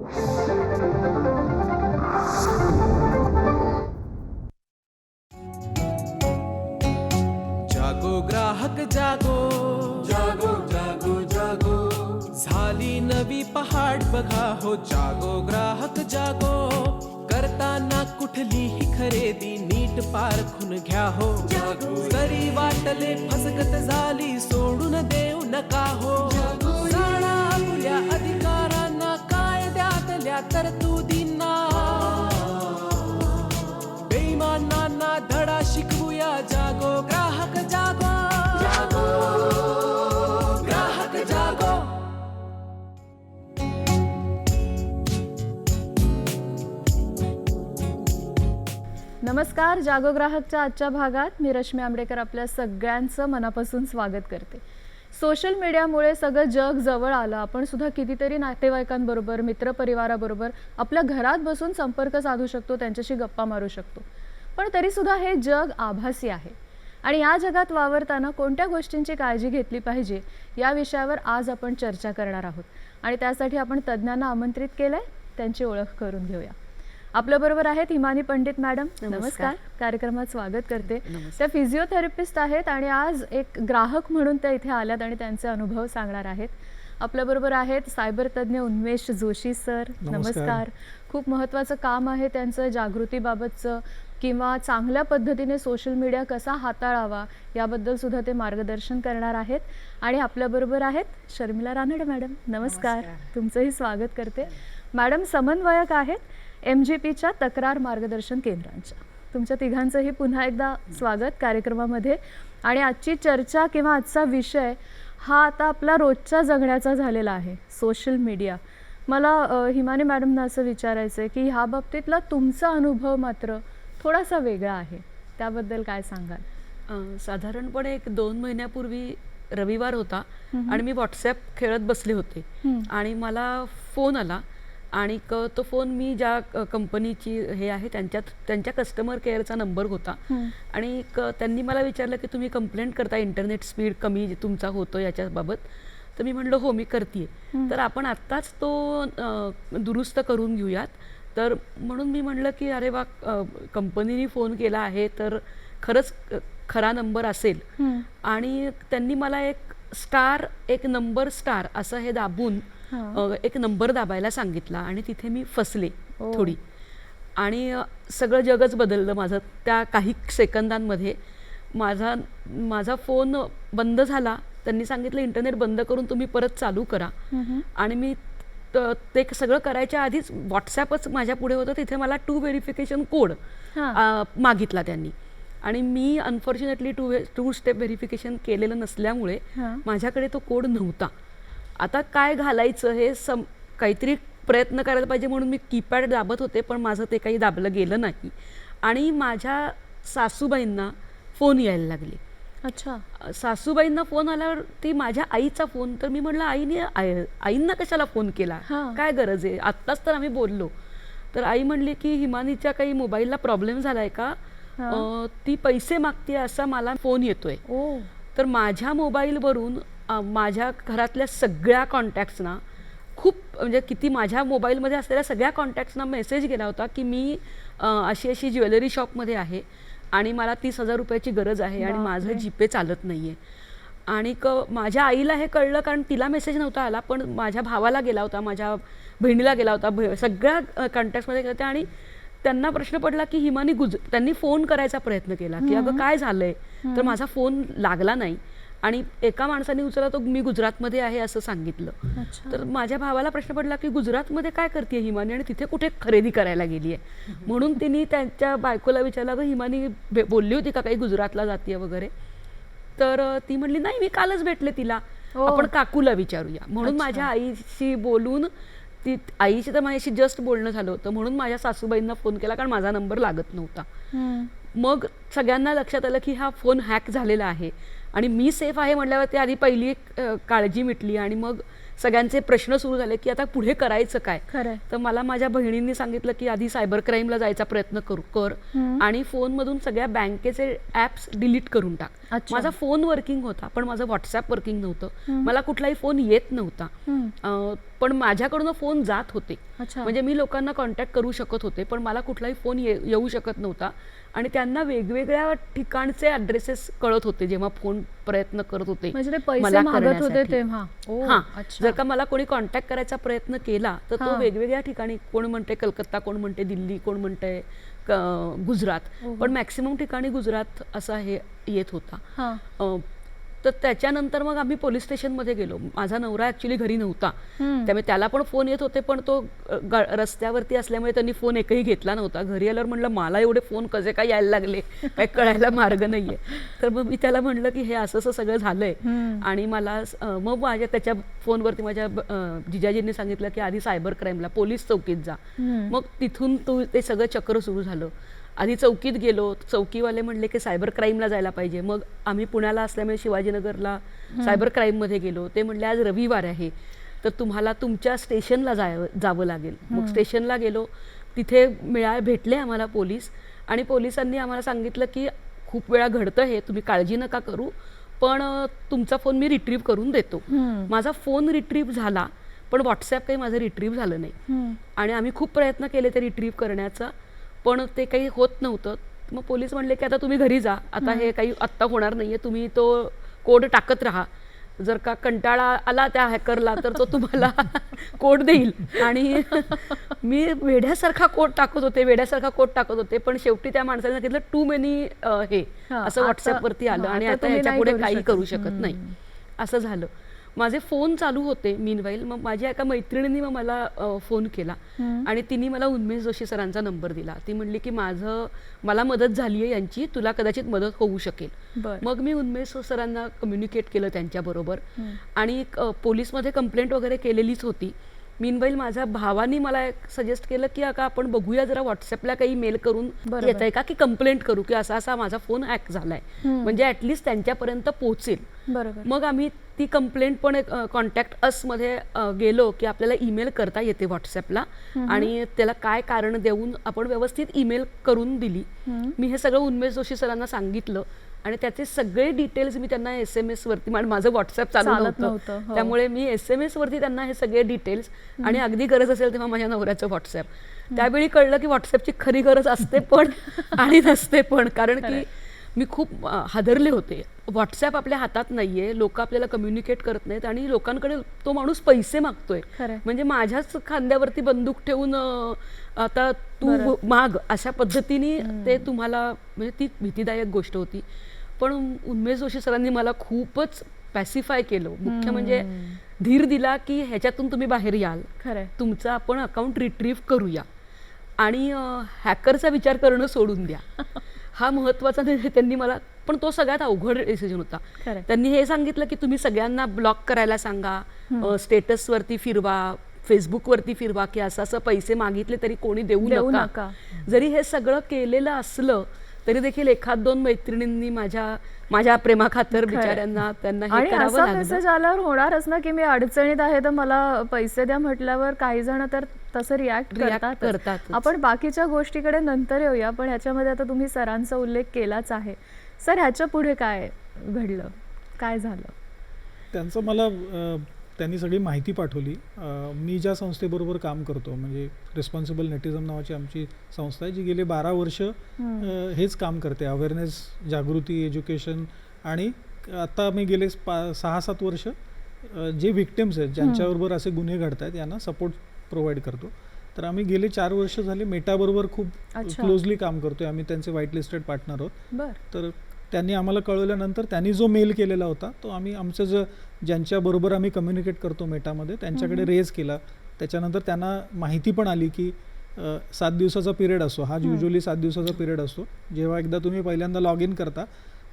जागो ग्राहक जागो, जागो जागो जागो, झाली नवी पहाट बघा हो. जागो ग्राहक जागो, करताना कुठलीही खरेदी नीट पारखून घ्या हो. जागो. जरी वाटले फसगत झाली सोडून देऊ नका हो. जागो. जाणा आपल्या अधिकारांना, कायद्यातल्या तरतुदींना, बेईमानांना धडा शिकवूया. जागो ग्राहक जागो, जागो ग्राहक जागो. नमस्कार. जागो ग्राहकच्या आजच्या भागात मी रश्मी आंबेडकर आपल्या सगळ्यांचं मनापासून स्वागत करते. सोशल मीडियामुळे सगळं जग जवळ आलं. आपण सुद्धा कितीतरी नातेवाईकांबरोबर, मित्रपरिवाराबरोबर आपल्या घरात बसून संपर्क साधू शकतो, त्यांच्याशी गप्पा मारू शकतो. पण तरीसुद्धा हे जग आभासी आहे आणि या जगात वावरताना कोणत्या गोष्टींची काळजी घेतली पाहिजे या विषयावर आज आपण चर्चा करणार आहोत. आणि त्यासाठी आपण तज्ज्ञांना आमंत्रित केलं आहे. त्यांची ओळख करून घेऊया. आपल्याबरोबर आहेत हिमानी पंडित मॅडम. नमस्कार. कार्यक्रमात स्वागत करते. त्या फिजिओथेरपिस्ट आहेत आणि आज एक ग्राहक म्हणून त्या इथे आल्यात आणि त्यांचे अनुभव सांगणार आहेत. आपल्याबरोबर आहेत सायबर तज्ज्ञ उन्मेष जोशी सर. नमस्कार. खूप महत्त्वाचं काम आहे त्यांचं, जागृतीबाबतचं किंवा चांगल्या पद्धतीने सोशल मीडिया कसा हाताळावा याबद्दल सुद्धा ते मार्गदर्शन करणार आहेत. आणि आपल्याबरोबर आहेत शर्मिला रानडे मॅडम. नमस्कार. तुमचंही स्वागत करते. मॅडम समन्वयक आहेत MGPच्या तक्रार मार्गदर्शन केंद्रांच्या. तुमच्या तिघांचंही पुन्हा एकदा स्वागत कार्यक्रमामध्ये. आणि आजची चर्चा किंवा आजचा विषय हा आता आपला रोजच्या जगण्याचा झालेला आहे, सोशल मीडिया. मला हिमानी मॅडमना असं विचारायचं आहे की ह्या बाबतीतला तुमचा अनुभव मात्र थोडासा वेगळा आहे, त्याबद्दल काय सांगाल? साधारणपणे 1-2 महिन्यापूर्वी रविवार होता आणि मी व्हॉट्सॲप खेळत बसले होते आणि मला फोन आला. आणि तो फोन मी ज्या कंपनीची हे आहे त्यांच्या कस्टमर केअरचा नंबर होता. आणि त्यांनी मला विचारलं की तुम्ही कंप्लेंट करता इंटरनेट स्पीड कमी तुमचा होतो याच्याबाबत. तर मी म्हणलं हो मी करते. तर आपण आत्ताच तो दुरुस्त करून घेऊयात. तर म्हणून मी म्हणलं की अरे वा, कंपनीने फोन केला आहे तर खरंच खरा नंबर असेल. आणि त्यांनी मला एक नंबर स्टार असं हे दाबून एक नंबर दाबायला सांगितला आणि तिथे मी फसले थोडी. आणि सगळं जगच बदललं माझं त्या काही सेकंदांमध्ये. माझा फोन बंद झाला. त्यांनी सांगितलं इंटरनेट बंद करून तुम्ही परत चालू करा. आणि मी ते सगळं करायच्या आधीच व्हॉट्सॲपच माझ्या पुढे होतं. तिथे मला 2 व्हेरिफिकेशन कोड मागितला त्यांनी. आणि मी अनफॉर्च्युनेटली 2 स्टेप व्हेरिफिकेशन केलेलं नसल्यामुळे माझ्याकडे तो कोड नव्हता. आता काय घालायचं हे काहीतरी प्रयत्न करायला पाहिजे म्हणून मी कीपॅड दाबत होते, पण माझं ते काही दाबलं गेलं नाही. आणि माझ्या सासूबाईंना फोन यायला लागले. अच्छा. सासूबाईंना फोन आल्यावर ती माझ्या आईचा फोन. तर मी म्हटलं आईंना कशाला फोन केला, काय गरज आहे, आत्ताच तर आम्ही बोललो. तर आई म्हणली की हिमानीच्या काही मोबाईलला प्रॉब्लेम झालाय का, ती पैसे मागते असा मला फोन येतोय. तर माझ्या मोबाईलवरून माझ्या घरातल्या सगळ्या कॉन्टॅक्ट्सना खूप म्हणजे किती माझ्या मोबाईलमध्ये असलेल्या सगळ्या कॉन्टॅक्ट्सना मेसेज गेला होता की मी अशी ज्वेलरी शॉपमध्ये आहे आणि मला 30,000 रुपयाची गरज आहे आणि माझं जीपे चालत नाही आहे. आणि माझ्या आईला हे कळलं कारण तिला मेसेज नव्हता आला, पण माझ्या भावाला गेला होता, माझ्या बहिणीला गेला होता, सगळ्या कॉन्टॅक्ट्समध्ये गेला होता. आणि त्यांना प्रश्न पडला की हिमानी त्यांनी फोन करायचा प्रयत्न केला की अगं काय झालंय. तर माझा फोन लागला नाही. आणि एका माणसाने उचलला, तो मी गुजरातमध्ये आहे असं सांगितलं. तर माझ्या भावाला प्रश्न पडला की गुजरातमध्ये काय करते हिमानी आणि तिथे कुठे खरेदी करायला गेली आहे. म्हणून तिने त्यांच्या बायकोला विचारलं अगं हिमानी बोलली होती का काही गुजरातला जाते वगैरे. तर ती म्हणली नाही मी कालच भेटले तिला, आपण काकूला विचारूया. म्हणून माझ्या आईशी बोलून आईशी तर माझ्याशी जस्ट बोलणं झालं होतं, म्हणून माझ्या सासूबाईंना फोन केला कारण माझा नंबर लागत नव्हता. मग सगळ्यांना लक्षात आलं की हा फोन हॅक झालेला आहे आणि मी सेफ आहे म्हटल्यावर ते आधी पहिली काळजी मिटली. आणि मग सगळ्यांचे प्रश्न सुरू झाले की आता पुढे करायचं काय. तर मला माझ्या बहिणींनी सांगितलं की आधी सायबर क्राईमला जायचा प्रयत्न कर आणि फोनमधून सगळ्या बँकेचे ॲप्स डिलीट करून टाक. माझा फोन वर्किंग होता पण माझं व्हॉट्सॲप वर्किंग नव्हतं, मला कुठलाही फोन येत नव्हता, पण माझ्याकडून फोन जात होते. अच्छा. म्हणजे मी लोकांना कॉन्टॅक्ट करू शकत होते पण मला कुठलाही फोन येऊ शकत नव्हता आणि त्यांना वेगवेगळ्या ठिकाणचे ॲड्रेसेस कळत होते जेव्हा फोन प्रयत्न करत होते म्हणजे ते पैसे मला मागत होते करण्यासाठी. तेव्हा. ओ, हां, अच्छा. जर का मला कोणी कॉन्टॅक्ट करायचा प्रयत्न केला तर तो हां. वेगवेगळ्या ठिकाणी, कोण म्हणते कलकत्ता, कोण म्हणते दिल्ली, कोण म्हणते गुजरात, पण मॅक्सिमम ठिकाणी गुजरात असा हे येत होता. हां. तर त्याच्यानंतर मग आम्ही पोलीस स्टेशनमध्ये गेलो. माझा नवरा ॲक्च्युली घरी नव्हता, हम्म. त्यामुळे त्याला पण फोन येत होते पण तो रस्त्यावरती असल्यामुळे त्यांनी फोन एकही घेतला नव्हता. घरी आल्यावर म्हणलं मला एवढे फोन कसे काय यायला लागले, काय कळायला मार्ग नाहीये. तर मग मी त्याला म्हणलं की हे असं असं सगळं झालंय आणि मला मग त्याच्या फोनवरती माझ्या जिजाजींनी सांगितलं की आधी सायबर क्राईमला पोलीस चौकीत जा. मग तिथून ते सगळं चक्र सुरू झालं. आधी चौकीत गेलो, चौकीवाले म्हणले की सायबर क्राईमला जायला पाहिजे. मग आम्ही पुण्याला असल्यामुळे शिवाजीनगरला सायबर क्राईममध्ये गेलो. ते म्हणले आज रविवार आहे तर तुम्हाला तुमच्या स्टेशनला जावं लागेल. मग स्टेशनला गेलो, तिथे भेटले आम्हाला पोलीस आणि पोलिसांनी आम्हाला सांगितलं की खूप वेळा घडतं हे, तुम्ही काळजी नका करू, पण तुमचा फोन मी रिट्रीव्ह करून देतो. माझा फोन रिट्रीव्ह झाला पण व्हॉट्सॲप काही माझं रिट्रीव्ह झालं नाही आणि आम्ही खूप प्रयत्न केले ते रिट्रीव्ह करण्याचा पण ते काही होत नव्हतं. मग पोलीस म्हणले की आता तुम्ही घरी जा, आता हे काही आत्ता होणार नाहीये, तुम्ही तो कोड टाकत राहा, जर का कंटाळा आला त्या हॅकरला तर तो तुम्हाला कोड देईल. आणि मी वेड्यासारखा कोड टाकत होते पण शेवटी त्या माणसाने सांगितलं टू मेनी हे असं व्हॉट्सॲपवरती आलं आणि आता ह्याच्यापुढे काही करू शकत नाही. असं झालं. माझे फोन चालू होते मीनवाईल. मग माझ्या एका मैत्रिणींनी मग मला फोन केला आणि तिने मला उन्मेष जोशी सरांचा नंबर दिला. ती म्हणली की मला मदत झाली आहे यांची, तुला कदाचित मदत होऊ शकेल. मग मी उन्मेष सरांना कम्युनिकेट केलं त्यांच्याबरोबर आणि पोलीसमध्ये कंप्लेंट वगैरे केलेलीच होती. मीनवाईल माझ्या भावानी मला सजेस्ट केलं की आता आपण बघूया जरा व्हॉट्सअपला काही मेल करून येत आहे का की कंप्लेंट करू की असा असा माझा फोन हॅक झालाय, म्हणजे ॲटलिस्ट त्यांच्यापर्यंत पोहोचेल. मग आम्ही ती कंप्लेंट पण कॉन्टॅक्ट अस मध्ये गेलो की आपल्याला ईमेल करता येते व्हॉट्सअपला आणि त्याला काय कारण देऊन आपण व्यवस्थित ईमेल करून दिली. मी हे सगळं उन्मेष जोशी सरांना सांगितलं आणि त्याचे सगळे डिटेल्स मी त्यांना SMS वरती, माझं व्हॉट्सअप चालत नव्हतं त्यामुळे मी SMS वरती त्यांना हे सगळे डिटेल्स आणि अगदी गरज असेल तेव्हा माझ्या नवऱ्याचं व्हॉट्सअप. त्यावेळी कळलं की व्हॉट्सअपची खरी गरज असते पण आणि नसते पण, कारण की मी खूप हादरले होते. व्हॉट्सॲप आपल्या हातात नाहीये, लोक आपल्याला कम्युनिकेट करत नाहीत आणि लोकांकडे तो माणूस पैसे मागतोय, म्हणजे माझ्याच खांद्यावरती बंदूक ठेवून आता तू माग अशा पद्धतीने ते तुम्हाला, म्हणजे ती भीतीदायक गोष्ट होती. पण उन्मेष जोशी सरांनी मला खूपच पॅसिफाय केलं. मुख्य म्हणजे धीर दिला की ह्याच्यातून तुम्ही बाहेर याल, तुमचं आपण अकाउंट रिट्रीव्ह करूया आणि हॅकरचा विचार करणं सोडून द्या. हा महत्त्वाचा त्यांनी मला, पण तो सगळ्यात अवघड डिसिजन होता. त्यांनी हे सांगितलं की तुम्ही सगळ्यांना ब्लॉक करायला सांगा, स्टेटसवरती फिरवा, फेसबुकवरती फिरवा की असं असं पैसे मागितले तरी कोणी देऊ नका. जरी हे सगळं केलेलं असलं तरी देखील एखाद दोन मैत्रिणींनी माझ्या प्रेमाखातर बिचाऱ्यांना त्यांना हे करावं लागलं. मेसेज आल्यावर होणारच ना की मी अडचणीत आहे तर मला पैसे द्या म्हटल्यावर काही जण तर तसं रिॲक्ट करतात. आपण बाकीच्या गोष्टीकडे नंतर येऊया, पण ह्याच्यामध्ये आता तुम्ही सरांचा उल्लेख केलाच आहे. सर ह्याच्या पुढे काय घडलं, काय झालं? त्यांचं मला त्यांनी सगळी माहिती पाठवली. मी ज्या संस्थेबरोबर काम करतो म्हणजे रिस्पॉन्सिबल नेटिझम नावाची आमची संस्था आहे जी गेले 12 वर्ष हेच काम करते, अवेअरनेस, जागृती, एज्युकेशन. आणि आता मी गेले 6-7 वर्ष जे विक्टिम्स आहेत ज्यांच्याबरोबर असे गुन्हे घडत आहेत यांना सपोर्ट प्रोव्हाइड करतो. तर आम्ही गेले 4 वर्ष झाले मेटाबरोबर खूप क्लोजली काम करतोय. आम्ही त्यांचे व्हाईट लिस्टेड पार्टनर आहोत. तर त्यांनी आम्हाला कळवल्यानंतर त्यांनी जो मेल केलेला होता तो आम्ही आमचं ज्यांच्याबरोबर आम्ही कम्युनिकेट करतो मेटामध्ये त्यांच्याकडे रेज केला. त्याच्यानंतर त्यांना माहिती पण आली की 7 दिवसाचा पिरियड असतो, हा युजली 7 दिवसाचा पिरियड असतो. जेव्हा एकदा तुम्ही पहिल्यांदा लॉग इन करता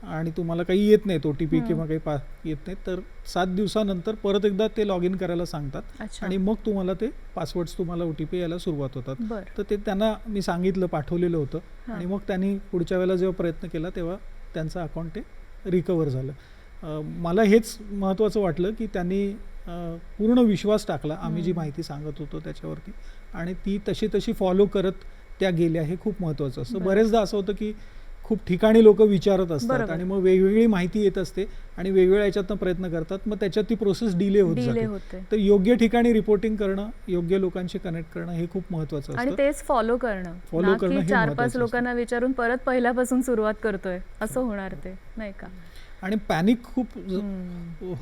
आणि तुम्हाला काही येत नाही, OTP किंवा काही येत नाही, तर 7 दिवसानंतर परत एकदा ते लॉग इन करायला सांगतात आणि मग तुम्हाला ते पासवर्ड्स तुम्हाला OTP यायला सुरुवात होतात. तर ते त्यांना मी सांगितलं, पाठवलेलं होतं आणि मग त्यांनी पुढच्या वेळेला जेव्हा प्रयत्न केला तेव्हा त्यांचं अकाउंट ते रिकवर झालं. मला हेच महत्त्वाचं वाटलं की त्यांनी पूर्ण विश्वास टाकला आम्ही जी माहिती सांगत होतो त्याच्यावरती आणि ती तशी फॉलो करत त्या गेल्या, हे खूप महत्त्वाचं असतं. बरेचदा असं होतं की खूप ठिकाणी लोक विचारत असतात बरोबर. आणि मग वेगवेगळी माहिती येत असते आणि वेगवेगळ्या याच्यातनं प्रयत्न करतात, मग त्याच्यात ती प्रोसेस डिले होत डिले जाते. होते तर योग्य ठिकाणी रिपोर्टिंग करणं, योग्य लोकांशी कनेक्ट करणं हे खूप महत्त्वाचं आणि असतं. तेच फॉलो करणं, Follow ना करणं की हे 4-5 महत्त्वाचं असतं. लोकांना विचारून परत पहिल्यापासून सुरुवात करतोय असं होणार ते, नाही का? आणि पॅनिक खूप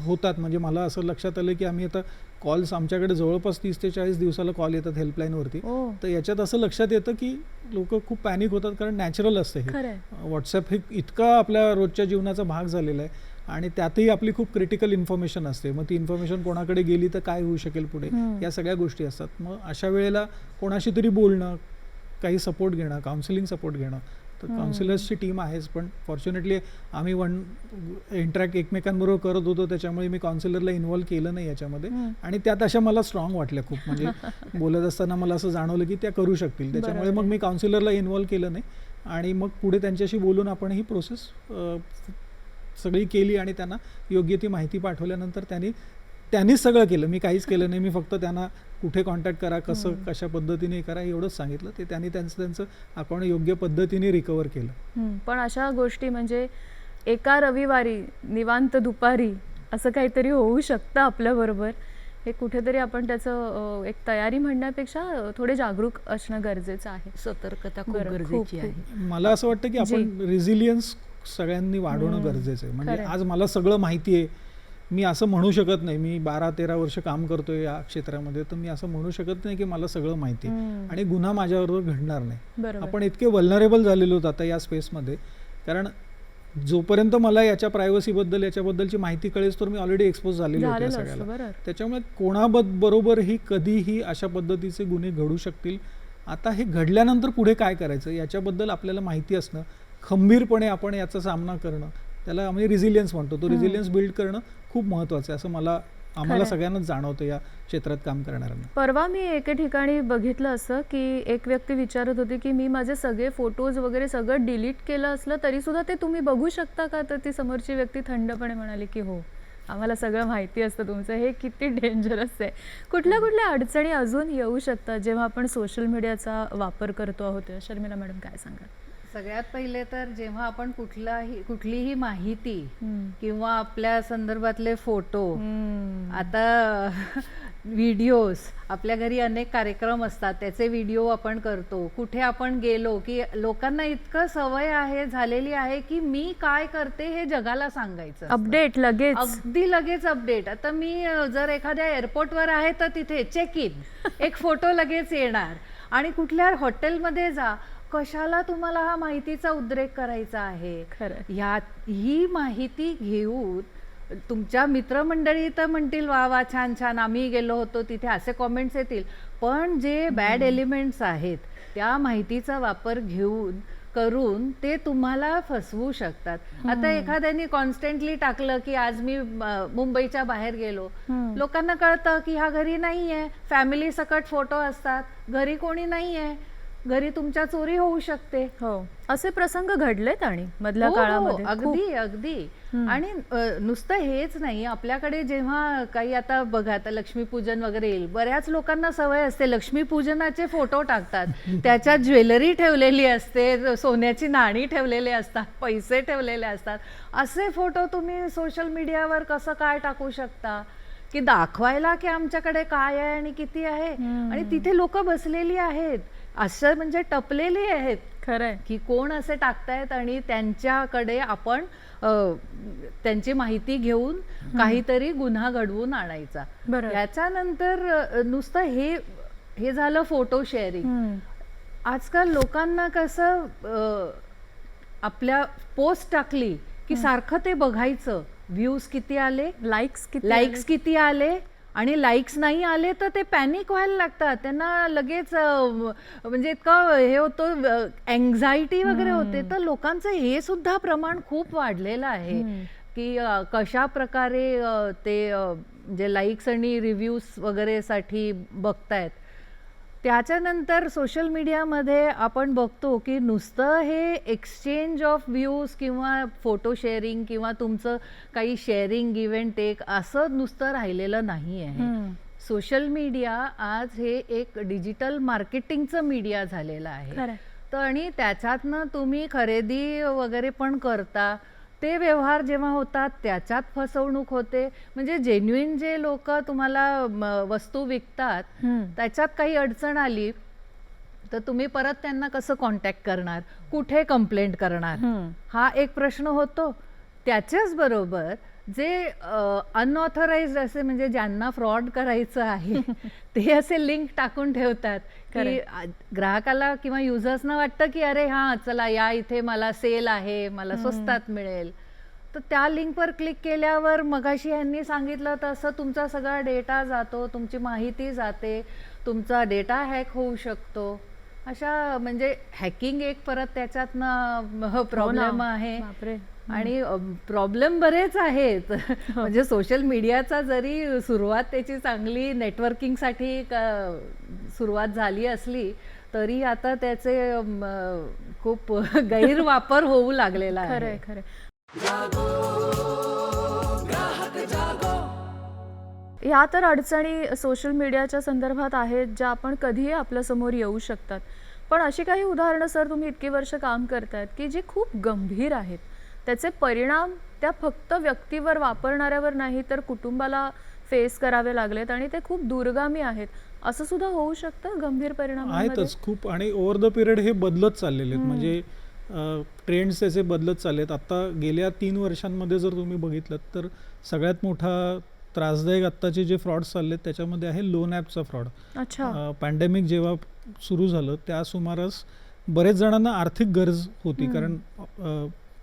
होतात. म्हणजे मला असं लक्षात आलं की आम्ही आता कॉल्स, आमच्याकडे जवळपास 30 ते 40 दिवसाला कॉल येतात हेल्पलाईनवरती. ओ, तर याच्यात असं लक्षात येतं की लोक खूप पॅनिक होतात, कारण नॅचरल असतं हे. खरंय. व्हॉट्सॲप हे इतका आपल्या रोजच्या जीवनाचा भाग झालेला आहे आणि त्यातही आपली खूप क्रिटिकल इन्फॉर्मेशन असते. मग ती इन्फॉर्मेशन कोणाकडे गेली तर काय होऊ शकेल पुढे, या सगळ्या गोष्टी असतात. मग अशा वेळेला कोणाशी तरी बोलणं, काही सपोर्ट घेणं, काउन्सिलिंग सपोर्ट घेणं. तर काउन्सिलर्सची टीम आहेच, पण फॉर्च्युनेटली आम्ही इंटरॅक्ट एकमेकांबरोबर करत होतो, त्याच्यामुळे मी काउन्सिलरला इन्व्हॉल्व केलं नाही याच्यामध्ये. आणि त्यात अशा मला स्ट्रॉंग वाटल्या खूप, म्हणजे बोलत असताना मला असं जाणवलं की त्या करू शकतील, त्याच्यामुळे मग मी काउन्सिलरला इन्व्हॉल्व केलं नाही आणि मग पुढे त्यांच्याशी बोलून आपण ही प्रोसेस सगळी केली आणि त्यांना योग्य ती माहिती पाठवल्यानंतर त्यांनीच सगळं केलं, मी काहीच केलं नाही. मी फक्त त्यांना कुठे कॉन्टॅक्ट करा, कशा पद्धतीने करा एवढंच सांगितलं. ते त्यांनी त्यांचं अकाउंट योग्य पद्धतीने रिकवर केलं. पण अशा गोष्टी म्हणजे एका रविवारी निवांत दुपारी असं काहीतरी होऊ शकतं आपल्याबरोबर, हे कुठेतरी आपण त्याचं एक तयारी म्हणण्यापेक्षा थोडे जागरूक असणं गरजेचं आहे. सतर्कता खूप बरं, गरजेची खूप. आहे. मला असं वाटतं की आपण रेझिलियन्स सगळ्यांनी वाढवणं गरजेचं आहे. म्हणजे खरंय. आज मला सगळं माहिती आहे, मी असं म्हणू शकत नाही, मी 12-13 वर्ष काम करतोय या क्षेत्रामध्ये, तर मी असं म्हणू शकत नाही की मला सगळं माहिती आहे आणि गुन्हा माझ्याबरोबर घडणार नाही. बरोबर. आपण इतके वल्नरेबल झालेलो आहोत आता या स्पेसमध्ये, कारण जोपर्यंत मला याच्या प्रायव्हसीबद्दल, याच्याबद्दलची माहिती कळेल तर मी ऑलरेडी एक्सपोज झालेलो होतो या झालेलं असतं, सगळ्याला. बरोबर. त्याच्यामुळे कोणाबरोबरही कधीही अशा पद्धतीचे गुन्हे घडू शकतील. आता हे घडल्यानंतर पुढे काय करायचं याच्याबद्दल आपल्याला माहिती असणं, खंबीरपणे आपण याचा सामना करणं, त्याला आम्ही रेझिलियन्स म्हणतो, तो रेझिलियन्स बिल्ड करणं खूप महत्त्वाचं आहे असं आम्हाला सगळ्यांनाच जाणवतं या क्षेत्रात काम करणाऱ्यांना. परवा मी एके ठिकाणी बघितलं असं की एक व्यक्ती विचारत होती की मी माझे सगळे फोटोज वगैरे सगळं डिलीट केलं असलं तरी सुद्धा ते तुम्ही बघू शकता का? तर ती समोरची व्यक्ती थंडपणे म्हणाली की हो, आम्हाला सगळं माहिती असतं तुमचं. हे किती डेंजरस आहे. कुठल्या कुठल्या अडचणी अजून येऊ शकतात जेव्हा आपण सोशल मीडियाचा वापर करतो आहोत? शर्मिला मॅडम काय सांगाल? सगळ्यात पहिले तर जेव्हा आपण कुठलीही माहिती किंवा आपल्या संदर्भातले फोटो, आता व्हिडिओज, आपल्या घरी अनेक कार्यक्रम असतात त्याचे व्हिडिओ आपण करतो, कुठे आपण गेलो की लोकांना इतकं सवय झालेली आहे की मी काय करते हे जगाला सांगायचं, अपडेट लगेच, अगदी लगेच अपडेट. आता मी जर एखाद्या एअरपोर्टवर आहे तर तिथे चेक इन, एक फोटो लगेच येणार. आणि कुठल्या हॉटेलमध्ये जा, कशाला तुम्हाला हा माहितीचा उद्रेक करायचा आहे? खरं. ही माहिती घेऊन तुमच्या मित्रमंडळी तर म्हणतील वा वा छान छान आम्ही गेलो होतो तिथे, असे कॉमेंट्स येतील. पण जे बॅड एलिमेंट्स आहेत त्या माहितीचा वापर करून ते तुम्हाला फसवू शकतात. आता एखाद्याने कॉन्स्टंटली टाकलं की आज मी मुंबईच्या बाहेर गेलो, लोकांना कळतं की हा घरी नाहीये, फॅमिली सकट फोटो असतात, घरी कोणी नाहीये, घरी तुमच्या चोरी होऊ शकते. हो, असे प्रसंग घडलेत आणि मधल्या हो, काळामध्ये अगदी. आणि नुसतं हेच नाही, आपल्याकडे जेव्हा काही आता बघा, आता लक्ष्मीपूजन वगैरे येईल, बऱ्याच लोकांना सवय असते लक्ष्मीपूजनाचे फोटो टाकतात, त्याच्यात ज्वेलरी ठेवलेली असते, सोन्याची नाणी ठेवलेली असतात, पैसे ठेवलेले असतात. असे फोटो तुम्ही सोशल मीडियावर कसं काय टाकू शकता की दाखवायला की आमच्याकडे काय आहे आणि किती आहे? आणि तिथे लोक बसलेली आहेत, असं म्हणजे टपलेली आहेत खरंय की कोण असे टाकतायत आणि त्यांच्याकडे आपण त्यांची माहिती घेऊन काहीतरी गुन्हा घडवून आणायचा. याच्यानंतर नुसतं हे झालं फोटो शेअरिंग. आजकाल लोकांना कसं आपल्या पोस्ट टाकली की सारखं ते बघायचं, व्ह्यूज किती आले, लाईक्स किती आले, आणि लाईक्स नाही आले तर ते पॅनिक व्हायला लागतात, त्यांना लगेच म्हणजे इतकं हे होतं, अँझायटी वगैरे होते. तर लोकांचं हे सुद्धा प्रमाण खूप वाढलेलं आहे की कशा प्रकारे ते जे लाईक्स आणि रिव्ह्यूज वगैरे साठी बघतायत. त्याच्यानंतर सोशल मीडियामध्ये आपण बघतो की नुसतं हे एक्सचेंज ऑफ व्ह्यूज किंवा फोटो शेअरिंग किंवा तुमचं काही शेअरिंग इव्हेंट असं नुसतं राहिलेलं नाही आहे. सोशल मीडिया आज हे एक डिजिटल मार्केटिंगचं मीडिया झालेलं आहे. तर आणि त्याच्यातनं तुम्ही खरेदी वगैरे पण करता, ते व्यवहार जेव्हा होतात त्याच्यात फसवणूक होते. म्हणजे जेन्युइन जे लोक तुम्हाला वस्तू विकतात त्याच्यात काही अडचण आली तर तुम्ही परत त्यांना कसं कॉन्टॅक्ट करणार, कुठे कंप्लेंट करणार, हा एक प्रश्न होतो. त्याच्याच बरोबर जे अनऑथराइज्ड असे म्हणजे ज्यांना फ्रॉड करायचं आहे ते असे लिंक टाकून ठेवतात की ग्राहकाला किंवा युजर्सना वाटतं की अरे हां चला या इथे मला सेल आहे, मला स्वस्तात मिळेल, तर त्या लिंकवर क्लिक केल्यावर मगाशी यांनी सांगितलं तसं तुमचा सगळा डेटा जातो, तुमची माहिती जाते, तुमचा डेटा हॅक होऊ शकतो. अशा म्हणजे हॅकिंग एक परत त्याच्यातनं प्रॉब्लेम आहे. आणि प्रॉब्लेम बरेच आहेत. म्हणजे सोशल मीडियाचा जरी सुरुवात त्याची चांगली नेटवर्किंगसाठी सुरुवात झाली असली तरी आता त्याचे खूप गैरवापर होऊ लागलेला आहे. खरंय खरंय. ह्या तर अडचणी सोशल मीडियाच्या संदर्भात आहेत ज्या आपण कधीही आपल्यासमोर येऊ शकतात. पण अशी काही उदाहरणं सर तुम्ही इतकी वर्ष काम करतायत की जी खूप गंभीर आहेत, त्याचे परिणाम त्या फक्त व्यक्तीवर वापरणाऱ्यावर नाही तर कुटुंबाला फेस करावे लागलेत आणि ते खूप दूरगामी आहेत, असं सुद्धा होऊ शकतं गंभीर परिणाम आहेतच खूप. आणि ओव्हर द पिरियड हे बदलत चाललेले आहेत. म्हणजे ट्रेंड्स त्याचे बदलत चाललेत. आता गेल्या 3 वर्षांमध्ये जर तुम्ही बघितलं तर सगळ्यात मोठा त्रासदायक आत्ताचे जे फ्रॉड्स चाललेत त्याच्यामध्ये आहे लोन ॲपचा फ्रॉड. अच्छा. पॅन्डेमिक जेव्हा सुरू झालं त्या सुमारास बरेच जणांना आर्थिक गरज होती, कारण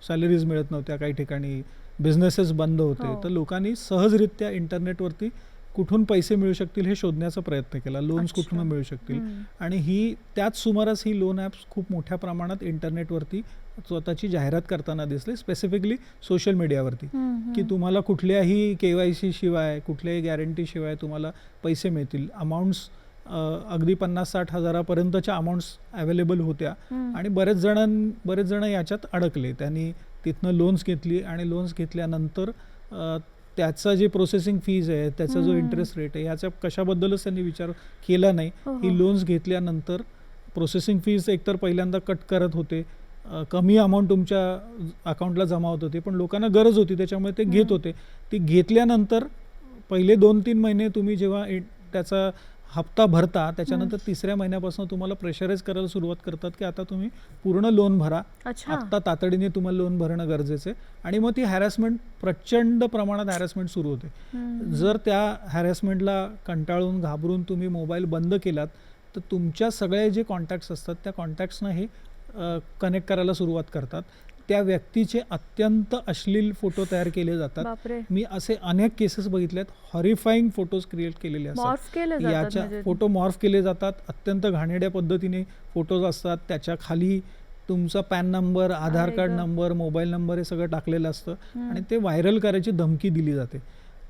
सॅलरीज मिळत नव्हत्या, काही ठिकाणी बिझनेसेस बंद होते, तर लोकांनी सहजरित्या इंटरनेटवरती कुठून पैसे मिळू शकतील हे शोधण्याचा प्रयत्न केला, लोन्स कुठून मिळू शकतील. आणि त्याच सुमारास ही लोन ॲप्स खूप मोठ्या प्रमाणात इंटरनेटवरती स्वतःची जाहिरात करताना दिसली, स्पेसिफिकली सोशल मीडियावरती, की तुम्हाला कुठल्याही KYC शिवाय, कुठल्याही गॅरंटी शिवाय तुम्हाला पैसे मिळतील. अमाऊंट्स अगदी 50-60 हजारापर्यंतच्या अमाऊंट्स अवेलेबल होत्या आणि बरेच जण याच्यात अडकले. त्यांनी तिथनं लोन्स घेतली आणि लोन्स घेतल्यानंतर त्याचा जे प्रोसेसिंग फीज आहे, त्याचा जो इंटरेस्ट रेट आहे, ह्याच्या कशाबद्दलच त्यांनी विचार केला नाही. ही लोन्स घेतल्यानंतर प्रोसेसिंग फीज एकतर पहिल्यांदा कट करत होते, कमी अमाऊंट तुमच्या अकाउंटला जमा होत होते, पण लोकांना गरज होती त्याच्यामुळे ते घेत होते. ती घेतल्यानंतर पहिले 2-3 महिने तुम्ही जेव्हा त्याचा हप्ता भरता त्याच्यानंतर 3ऱ्या महिन्यापासून तुम्हाला प्रेशराईज करायला सुरुवात करतात की आता तुम्ही पूर्ण लोन भरा, आत्ता तातडीने तुम्हाला लोन भरणं गरजेचं आहे. आणि मग ती हॅरॅसमेंट, प्रचंड प्रमाणात हॅरॅसमेंट सुरू होते. जर त्या हॅरॅसमेंटला कंटाळून घाबरून तुम्ही मोबाईल बंद केलात तर तुमच्या सगळे जे कॉन्टॅक्ट्स असतात त्या कॉन्टॅक्ट्सना हे कनेक्ट करायला सुरुवात करतात. त्या व्यक्तीचे अत्यंत अश्लील फोटो तयार केले जातात. मी असे अनेक केसेस बघितलेत. हॉरिफाईंग फोटोज क्रिएट केलेले असतात, याच्या फोटो मॉर्फ केले जातात, अत्यंत घाणेरड्या पद्धतीने फोटोज असतात. त्याच्या खाली तुमचा पॅन नंबर, आधार कार्ड नंबर, मोबाईल नंबर हे सगळं टाकलेलं असतं आणि ते व्हायरल करायची धमकी दिली जाते.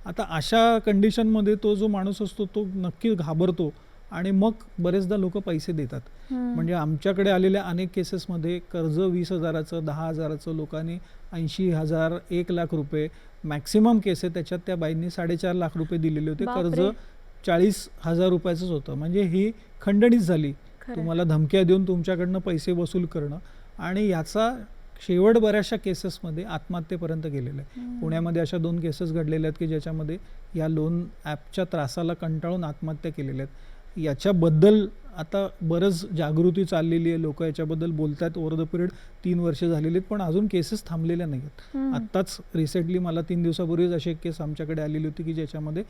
आता अशा कंडिशनमध्ये तो जो माणूस असतो तो नक्की घाबरतो आणि मग बरेचदा लोक पैसे देतात. म्हणजे आमच्याकडे आलेल्या अनेक केसेसमध्ये कर्ज 20,000चं, 10,000चं, लोकांनी 80,000, 1,00,000 रुपये, मॅक्सिमम केस आहे त्याच्यात त्या बाईंनी 4.5 लाख रुपये दिलेले होते. कर्ज 40,000 रुपयाचंच होतं. म्हणजे ही खंडणीच झाली, तुम्हाला धमक्या देऊन तुमच्याकडनं पैसे वसूल करणं. आणि याचा शेवट बऱ्याचशा केसेसमध्ये आत्महत्येपर्यंत गेलेलं आहे. पुण्यामध्ये अशा 2 केसेस घडलेल्या आहेत की ज्याच्यामध्ये या लोन ॲपच्या त्रासाला कंटाळून आत्महत्या केलेल्या आहेत. याच्याबद्दल आता बरंच जागृती चाललेली आहे, लोक याच्याबद्दल बोलतात. ओव्हर द पिरियड 3 वर्ष झालेली आहेत पण अजून केसेस थांबलेल्या नाही आहेत. आत्ताच रिसेंटली मला 3 दिवसापूर्वीच अशी एक केस आमच्याकडे आलेली होती की ज्याच्यामध्ये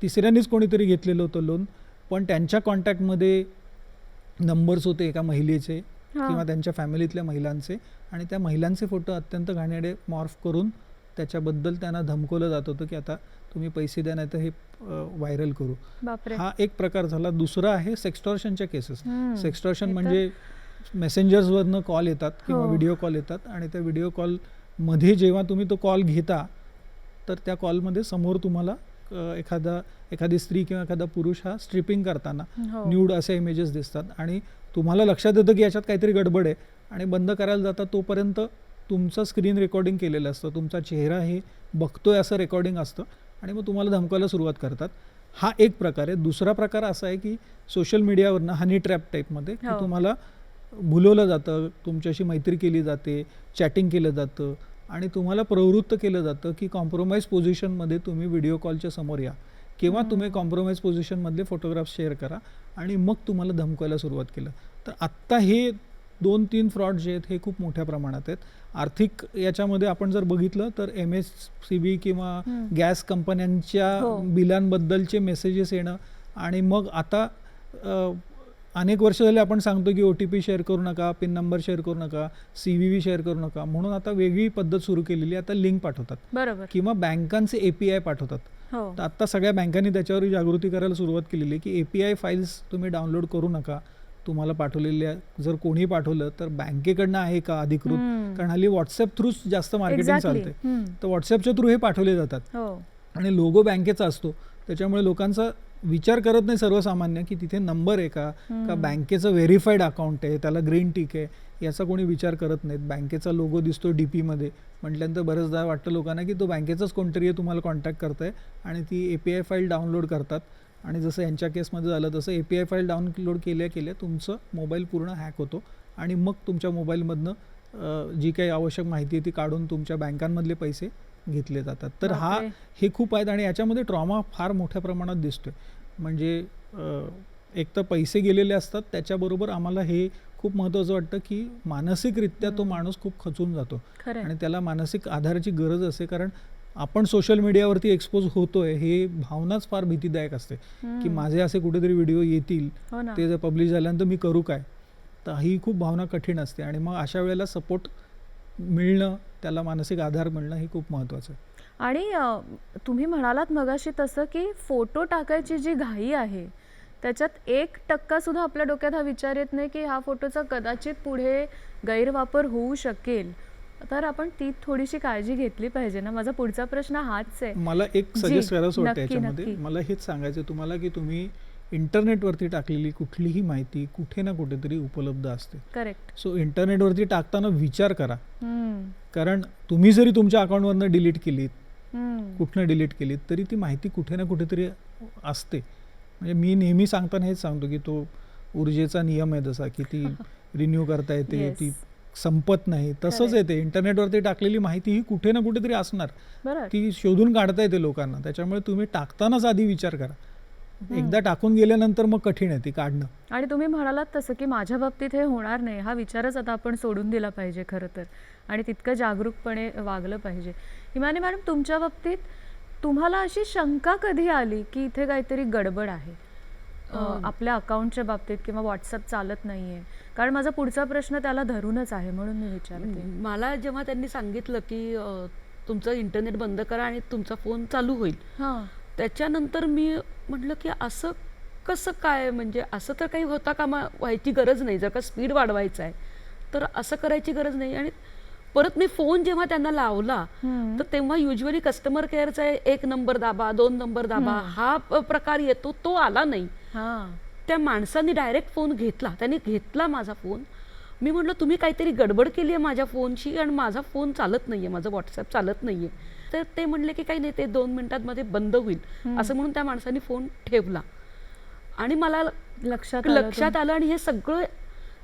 3ऱ्यानीच कोणीतरी घेतलेलं होतं लोन, पण त्यांच्या कॉन्टॅक्टमध्ये नंबर्स होते एका महिलेचे किंवा त्यांच्या फॅमिलीतल्या महिलांचे, आणि त्या महिलांचे फोटो अत्यंत घाणेरडे मॉर्फ करून त्याच्याबद्दल त्यांना धमकवलं जात होतं की आता तुम्ही पैसे द्या नाही तर हे व्हायरल करू. हा एक प्रकार झाला. दुसरा आहे सेक्स्टॉर्शनच्या केसेस. सेक्स्टॉर्शन म्हणजे मेसेंजर्सवरनं कॉल येतात किंवा व्हिडिओ कॉल येतात आणि त्या व्हिडिओ कॉलमध्ये जेव्हा तुम्ही तो कॉल घेता तर त्या कॉलमध्ये समोर तुम्हाला एखादी स्त्री किंवा एखादा पुरुष हा स्ट्रिपिंग करताना न्यूड असे इमेजेस दिसतात आणि तुम्हाला लक्षात येतं की याच्यात काहीतरी गडबड आहे आणि बंद करायला जाता तोपर्यंत तुमचं स्क्रीन रेकॉर्डिंग केलेलं असतं, तुमचा चेहरा हे बघतोय असं रेकॉर्डिंग असतं आणि मग तुम्हाला धमकायला सुरुवात करतात. हा एक प्रकार आहे. दुसरा प्रकार असा आहे की सोशल मीडियावरनं हनी ट्रॅप टाईपमध्ये की तुम्हाला भुलवलं जातं, तुमच्याशी मैत्री केली जाते, चॅटिंग केलं जातं आणि तुम्हाला प्रवृत्त केलं जातं की कॉम्प्रोमाइज पोझिशनमध्ये तुम्ही व्हिडिओ कॉलच्या समोर या किंवा तुम्ही कॉम्प्रोमाइज पोझिशनमधले फोटोग्राफ्स शेअर करा आणि मग तुम्हाला धमकायला सुरुवात केलं. तर आत्ता हे 2-3 फ्रॉड जे आहेत हे खूप मोठ्या प्रमाणात आहेत. आर्थिक याच्यामध्ये आपण जर बघितलं तर MSCB किंवा गॅस कंपन्यांच्या बिलांबद्दलचे मेसेजेस येणं आणि मग आता अनेक वर्ष झाले आपण सांगतो की OTP शेअर करू नका, पिन नंबर शेअर करू नका, CVV शेअर करू नका, म्हणून आता वेगळी पद्धत सुरू केलेली आहे. आता लिंक पाठवतात बरोबर किंवा बँकांचे API पाठवतात. हो तर आता सगळ्या बँकांनी त्याच्यावर जागृती करायला सुरुवात केलेली आहे की API फाईल्स तुम्ही डाउनलोड करू नका. तुम्हाला पाठवलेल्या जर कोणी पाठवलं तर बँकेकडनं आहे का अधिकृत, कारण हल्ली व्हॉट्सअप थ्रू जास्त मार्केटिंग Exactly. चालते. तर व्हॉट्सअपच्या थ्रू हे पाठवले जातात हो आणि लोगो बँकेचा असतो. त्याच्यामुळे लोकांचा विचार करत नाही सर्वसामान्य की तिथे नंबर आहे का बँकेचं व्हेरीफाईड अकाउंट आहे, त्याला ग्रीन टिक आहे, याचा कोणी विचार करत नाहीत. बँकेचा लोगो दिसतो DP मध्ये म्हटल्यानंतर बरेचदा वाटतं लोकांना की तो बँकेचाच कोणतरी आहे, तुम्हाला कॉन्टॅक्ट करताय आणि ती API फाईल डाउनलोड करतात. आणि जसं यांच्या केसमध्ये झालं तसं API फाईल डाउनलोड केल्या तुमचं मोबाईल पूर्ण हॅक होतो आणि मग तुमच्या मोबाईलमधनं जी काही आवश्यक माहिती आहे ती काढून तुमच्या बँकांमधले पैसे घेतले जातात. तर हे खूप आहेत आणि याच्यामध्ये ट्रॉमा फार मोठ्या प्रमाणात दिसतोय. म्हणजे एक तर पैसे गेलेले असतात, त्याच्याबरोबर आम्हाला हे खूप महत्त्वाचं वाटतं की मानसिकरित्या तो माणूस खूप खचून जातो आणि त्याला मानसिक आधाराची गरज असते. कारण आपण सोशल मीडियावरती एक्सपोज होतोय हे भावनाच फार भीतीदायक असते की माझे असे कुठेतरी व्हिडिओ येतील, ते जर पब्लिश झाल्यानंतर मी करू काय. तर ही खूप भावना कठीण असते आणि मग अशा वेळेला सपोर्ट मिळणं, त्याला मानसिक आधार मिळणं हे खूप महत्त्वाचं आहे. आणि तुम्ही म्हणालात मगाशी तसं की फोटो टाकायची जी घाई आहे त्याच्यात 1% सुद्धा आपल्या डोक्यात हा विचार येत नाही की ह्या फोटोचा कदाचित पुढे गैरवापर होऊ शकेल. तर आपण ती थोडीशी काळजी घेतली पाहिजे ना. माझा पुढचा प्रश्न हाच आहे. मला एक सजेस्ट करायचं वाटतं नक्की, याच्यामध्ये, नक्की. मला हेच सांगायचं तुम्हाला की तुम्ही इंटरनेटवरती टाकलेली कुठलीही माहिती कुठे ना कुठेतरी उपलब्ध असते. करेक्ट. सो इंटरनेटवरती टाकताना विचार करा, कारण तुम्ही जरी तुमच्या अकाउंटवरनं डिलीट केलीत, कुठनं डिलीट केलीत, तरी ती माहिती कुठे ना कुठेतरी असते. म्हणजे मी नेहमी सांगताना हेच सांगतो की तो ऊर्जेचा नियम आहे जसा की ती रिन्यू करता येते, Yes. ती संपत नाही. तसंच येते इंटरनेटवरती टाकलेली माहिती ही कुठे ना कुठेतरी असणार, बरं. ती शोधून काढता येते लोकांना. त्याच्यामुळे तुम्ही टाकतानाच आधी विचार करा. एकदा टाकून गेल्यानंतर मग कठीण आहे ती काढणं. आणि तुम्ही म्हणालात तसं की माझ्या बाबतीत हे होणार नाही, हा विचारच आता आपण सोडून दिला पाहिजे खरं तर, आणि तितकं जागरूकपणे वागलं पाहिजे. हिमानी मॅडम, तुमच्या बाबतीत तुम्हाला अशी शंका कधी आली की इथे काहीतरी गडबड आहे आपल्या अकाउंटच्या बाबतीत किंवा व्हॉट्सअप चालत नाहीये? कारण माझा पुढचा प्रश्न त्याला धरूनच आहे, म्हणून मी विचारते. मला जेव्हा त्यांनी सांगितलं की तुमचं इंटरनेट बंद करा आणि तुमचा फोन चालू होईल, हां त्याच्यानंतर मी म्हटलं की असं कसं काय, म्हणजे असं तर काही होता कामा व्हायची गरज नाही. जर का स्पीड वाढवायचा आहे तर असं करायची गरज नाही. आणि परत मी फोन जेव्हा त्यांना लावला तर तेव्हा युजली कस्टमर केअरचा 1 नंबर दाबा, 2 नंबर दाबा हा प्रकार येतो, तो आला नाही. हां त्या माणसाने डायरेक्ट फोन घेतला, त्यांनी घेतला माझा फोन. मी म्हटलं तुम्ही काहीतरी गडबड केली आहे माझ्या फोनशी आणि माझा फोन चालत नाहीये, माझं व्हॉट्सअप चालत नाहीये. तर ते म्हणले की काही नाही, ते 2 मिनिटांमध्ये बंद होईल असं म्हणून त्या माणसाने फोन ठेवला. आणि मला लक्षात आलं आणि हे सगळं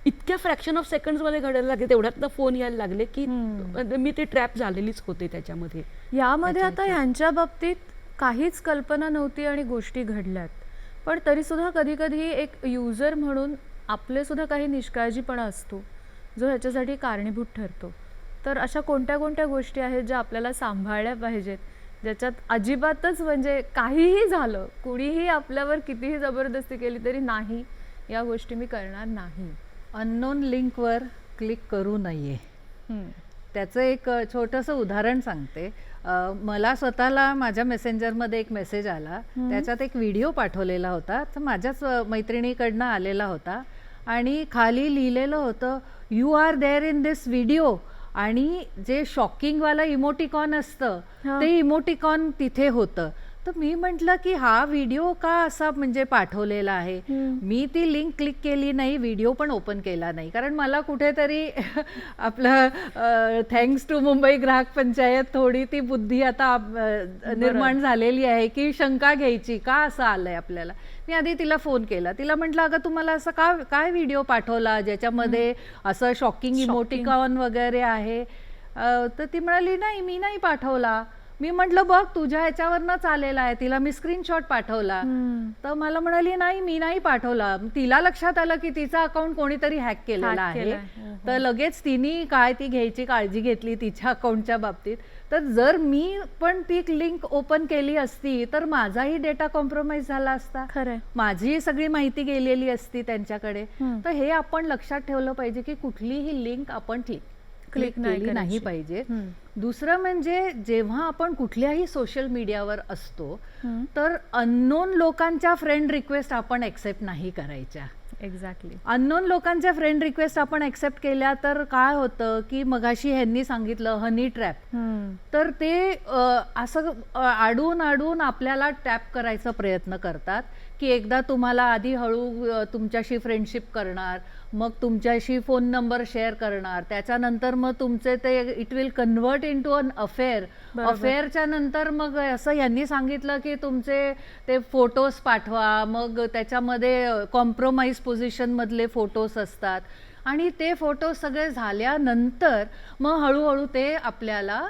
इतक्या फ्रॅक्शन ऑफ सेकंड्स मध्ये घडायला लागले, तेवढ्यातनं फोन यायला लागले की मी ते ट्रॅप झालेलीच होते त्याच्यामध्ये. यामध्ये आता ह्यांच्या बाबतीत काहीच कल्पना नव्हती आणि गोष्टी घडल्यात, पण तरी सुद्धा कधी कधी एक युजर म्हणून आपले सुद्धा काही निष्काळजीपणा असतो जो ह्याच्यासाठी कारणीभूत ठरतो. तर अशा कोणत्या कोणत्या गोष्टी आहेत ज्या आपल्याला सांभाळल्या पाहिजेत, ज्याच्यात अजिबातच म्हणजे काहीही झालं, कुणीही आपल्यावर कितीही जबरदस्ती केली तरी नाही, या गोष्टी मी करणार नाही. अननोन लिंकवर क्लिक करू नये. त्याचं एक छोटंसं उदाहरण सांगते. मला स्वतःला माझ्या मेसेंजरमध्ये एक मेसेज आला, त्याच्यात एक व्हिडिओ पाठवलेला होता, तर माझ्याच मैत्रिणीकडनं आलेला होता आणि खाली लिहिलेलं होतं you are there in this video, आणि जे शॉकिंगवाला इमोटिकॉन असतं ते इमोटिकॉन तिथे होतं. तर मी म्हटलं की हा व्हिडिओ का असा म्हणजे पाठवलेला आहे. मी ती लिंक क्लिक केली नाही, व्हिडिओ पण ओपन केला नाही, कारण मला कुठेतरी आपलं थँक्स टू मुंबई ग्राहक पंचायत थोडी ती बुद्धी आता निर्माण झालेली आहे की शंका घ्यायची का असं आलंय आपल्याला. मी आधी तिला फोन केला, तिला म्हटलं अगं तुम्हाला असं काय व्हिडिओ पाठवला ज्याच्यामध्ये असं शॉकिंग इमोटिकॉन वगैरे आहे? तर ती म्हणाली नाही मी नाही पाठवला. मी म्हटलं बघ तुझ्या ह्याच्यावरनंच आलेला आहे. तिला मी स्क्रीनशॉट पाठवला. तर मला म्हणाली नाही मी नाही पाठवला. तिला लक्षात आलं की तिचा अकाउंट कोणीतरी हॅक केलेला आहे. तर लगेच तिने ती घ्यायची काळजी घेतली तिच्या अकाउंटच्या बाबतीत. तर जर मी पण ती लिंक ओपन केली असती तर माझाही डेटा कॉम्प्रोमाइज झाला असता, खरंय, माझी सगळी माहिती गेलेली असती त्यांच्याकडे. तर हे आपण लक्षात ठेवलं पाहिजे की कुठलीही लिंक आपण क्लिक केली नाही पाहिजे. दुसरं म्हणजे जेव्हा आपण कुठल्याही सोशल मीडियावर असतो तर अननोन लोकांच्या फ्रेंड रिक्वेस्ट आपण एक्सेप्ट नाही करायच्या. एक्झॅक्टली. अननोन लोकांच्या फ्रेंड रिक्वेस्ट आपण एक्सेप्ट केल्या तर काय होतं की मगाशी ह्यांनी सांगितलं हनी ट्रॅप, तर ते असं आडून आपल्याला टॅप करायचा प्रयत्न करतात की एकदा तुम्हाला आधी हळू तुमच्याशी फ्रेंडशिप करणार, मग तुमच्याशी फोन नंबर शेअर करणार, त्याच्यानंतर मग तुमचे ते it will convert into an affair. अफेअरच्या नंतर मग असं यांनी सांगितलं की तुमचे ते फोटोज पाठवा, मग त्याच्यामध्ये कॉम्प्रोमाइज पोझिशन मधले फोटोज असतात आणि ते फोटो सगळे झाल्यानंतर मग हळूहळू ते आपल्याला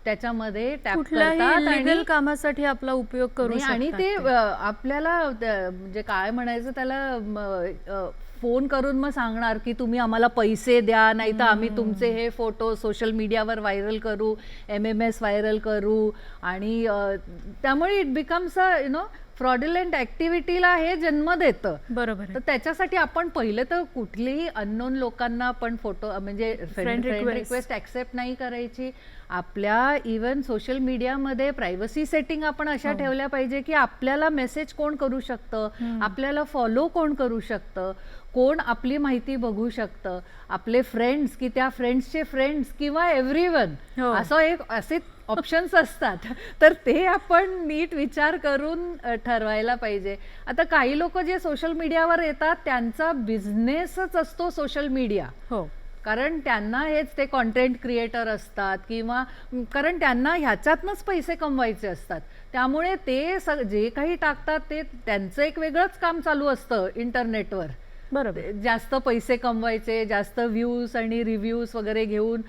त्याच्यामध्ये टॅप करतात आणि कामासाठी आपला उपयोग करू आणि ते आपल्याला म्हणजे काय म्हणायचं त्याला फोन करून मग सांगणार की तुम्ही आम्हाला पैसे द्या, नाही तर आम्ही तुमचे हे फोटो सोशल मीडियावर व्हायरल करू, MMS व्हायरल करू. आणि त्यामुळे इट बिकम्स अ फ्रॉडुलंट ऍक्टिव्हिटीला हे जन्म देतं. बरोबर. तर त्याच्यासाठी आपण पहिले तर कुठलीही अननोन लोकांना आपण फोटो म्हणजे फ्रेंड रिक्वेस्ट ऍक्सेप्ट नाही करायची. आपल्या इव्हन सोशल मीडियामध्ये प्रायव्हसी सेटिंग आपण अशा ठेवल्या पाहिजे की आपल्याला मेसेज कोण करू शकतं, आपल्याला फॉलो कोण करू शकतं, कोण आपली माहिती बघू शकतं, आपले फ्रेंड्स की त्या फ्रेंड्सचे फ्रेंड्स किंवा एव्हरीवन, असं असे ऑप्शन्स असतात. तर ते आपण नीट विचार करून ठरवायला पाहिजे. आता काही लोक जे सोशल मीडियावर येतात त्यांचा बिझनेसच असतो सोशल मीडिया. कारण त्यांना हेच ते कॉन्टेंट क्रिएटर असतात किंवा कारण त्यांना ह्याच्यातनंच पैसे कमवायचे असतात. त्यामुळे ते जे काही टाकतात ते त्यांचं एक वेगळंच काम चालू असतं इंटरनेटवर. बरोबर. जास्त पैसे कमवायचे, जास्त व्ह्यूज आणि रिव्ह्यूज वगैरे घेऊन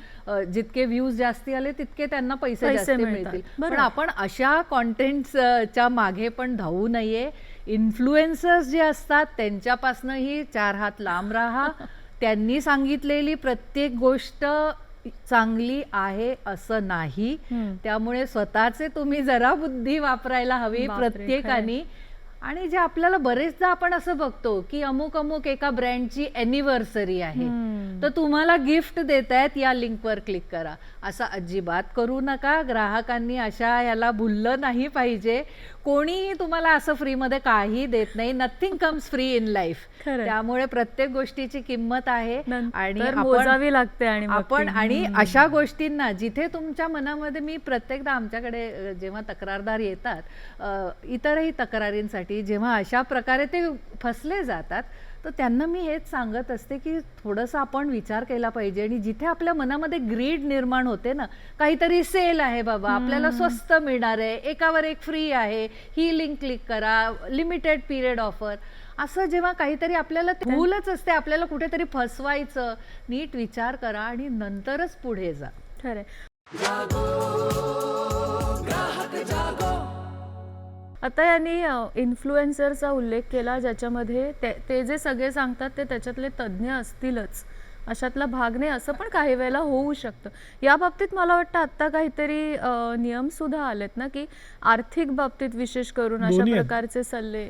जितके व्ह्यूज जास्ती आले तितके त्यांना पैसे जास्त मिळतील. पण आपण अशा कॉन्टेंटच्या मागे पण धावू नये. इन्फ्लुएन्सर्स जे असतात त्यांच्यापासूनही 4 हात लांब राहा. त्यांनी सांगितलेली प्रत्येक गोष्ट चांगली आहे असं नाही. त्यामुळे स्वतःचे तुम्ही जरा बुद्धी वापरायला हवी प्रत्येकाने. आणि जे आपल्याला बरेचदा आपण असं बघतो की अमुक अमुक एका ब्रँडची एनिव्हर्सरी आहे तर तुम्हाला गिफ्ट देत आहेत, या लिंकवर क्लिक करा. असं अजिबात करू नका. ग्राहकांनी अशा याला भुललं नाही पाहिजे. कोणीही तुम्हाला असं फ्रीमध्ये काही देत नाही. Nothing comes free in life. त्यामुळे प्रत्येक गोष्टीची किंमत आहे आणि मोजावी लागते. आणि अशा गोष्टींना जिथे तुमच्या मनामध्ये, मी प्रत्येकदा आमच्याकडे जेव्हा तक्रारदार येतात इतरही तक्रारींसाठी, जेव्हा अशा प्रकारे ते फसले जातात तर त्यांना मी हेच सांगत असते की थोडंसं आपण विचार केला पाहिजे. आणि जिथे आपल्या मनामध्ये ग्रीड निर्माण होते ना, काहीतरी सेल आहे बाबा, आपल्याला स्वस्त मिळणार आहे, एकावर एक फ्री आहे, ही लिंक क्लिक करा, लिमिटेड पिरियड ऑफर, असं जेव्हा काहीतरी आपल्याला भूलच असते, आपल्याला कुठेतरी फसवायचं, नीट विचार करा आणि नंतरच पुढे जा. खरं. आता यांनी इन्फ्लुएन्सरचा उल्लेख केला ज्याच्यामध्ये ते जे सगळे सांगतात ते त्याच्यातले तज्ज्ञ असतीलच, अशातला भाग नाही असं पण काही वेळेला होऊ शकतं. या बाबतीत मला वाटतं आत्ता काहीतरी नियम सुद्धा आलेत ना की आर्थिक बाबतीत विशेष करून अशा प्रकारचे सल्ले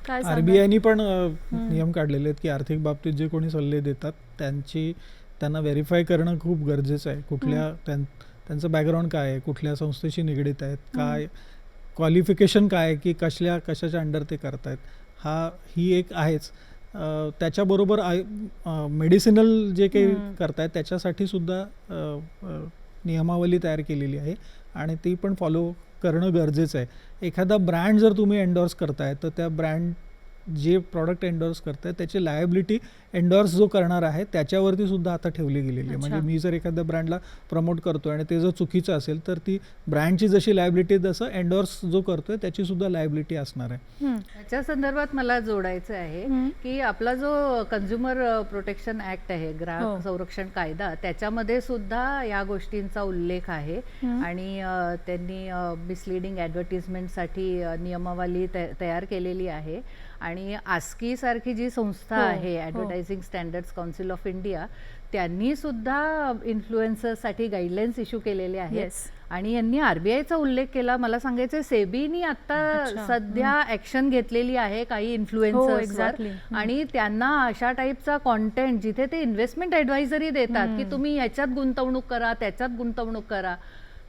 काय RBIनी पण नियम काढलेले आहेत की आर्थिक बाबतीत जे कोणी सल्ले देतात त्यांना व्हेरीफाय करणं खूप गरजेचं आहे. कुठल्या त्यांचं बॅकग्राऊंड काय आहे, कुठल्या संस्थेशी निगडीत आहेत, काय क्वालिफिकेशन काय आहे की कशाच्या अंडर ते करतायत, ही एक आहेच. त्याच्याबरोबर मेडिसिनल जे काही करतायत त्याच्यासाठी सुद्धा नियमावली तयार केलेली आहे आणि ती पण फॉलो करणं गरजेचं आहे. एखादा ब्रँड जर तुम्ही एन्डॉर्स करताय तर त्या जे प्रॉडक्ट एंडोर्स करतायत त्याची लायबिलिटी एंडोर्स जो करणार आहे त्याच्यावरती सुद्धा आता ठेवली गेलेली आहे. म्हणजे मी जर एखाद्या ब्रँडला प्रमोट करतोय आणि ते जर चुकीचं असेल तर ती ब्रँडची जशी लायबिलिटी तसं एंडोर्स जो करतोय त्याची सुद्धा लायबिलिटी असणार आहे. याच्या संदर्भात मला जोडायचं आहे की आपला जो कंझ्युमर प्रोटेक्शन ऍक्ट आहे, ग्राहक संरक्षण कायदा, त्याच्यामध्ये सुद्धा या गोष्टींचा उल्लेख आहे आणि त्यांनी मिसलिडिंग ॲडव्हर्टिजमेंटसाठी नियमावली तयार केलेली आहे. आणि आस्की सारखी जी संस्था आहे, advertising standards council of India, त्यांनी सुद्धा इन्फ्लुएन्सर्ससाठी गाईडलाईन्स इश्यू केलेले आहेत. आणि यांनी RBIचा उल्लेख केला. मला सांगायचं सेबीनी आता सध्या ऍक्शन घेतलेली आहे काही इन्फ्लुएन्सर्सवर आणि त्यांना अशा टाईपचा कॉन्टेंट जिथे ते इन्व्हेस्टमेंट ॲडवायझरी देतात की तुम्ही ह्याच्यात गुंतवणूक करा, त्याच्यात गुंतवणूक करा,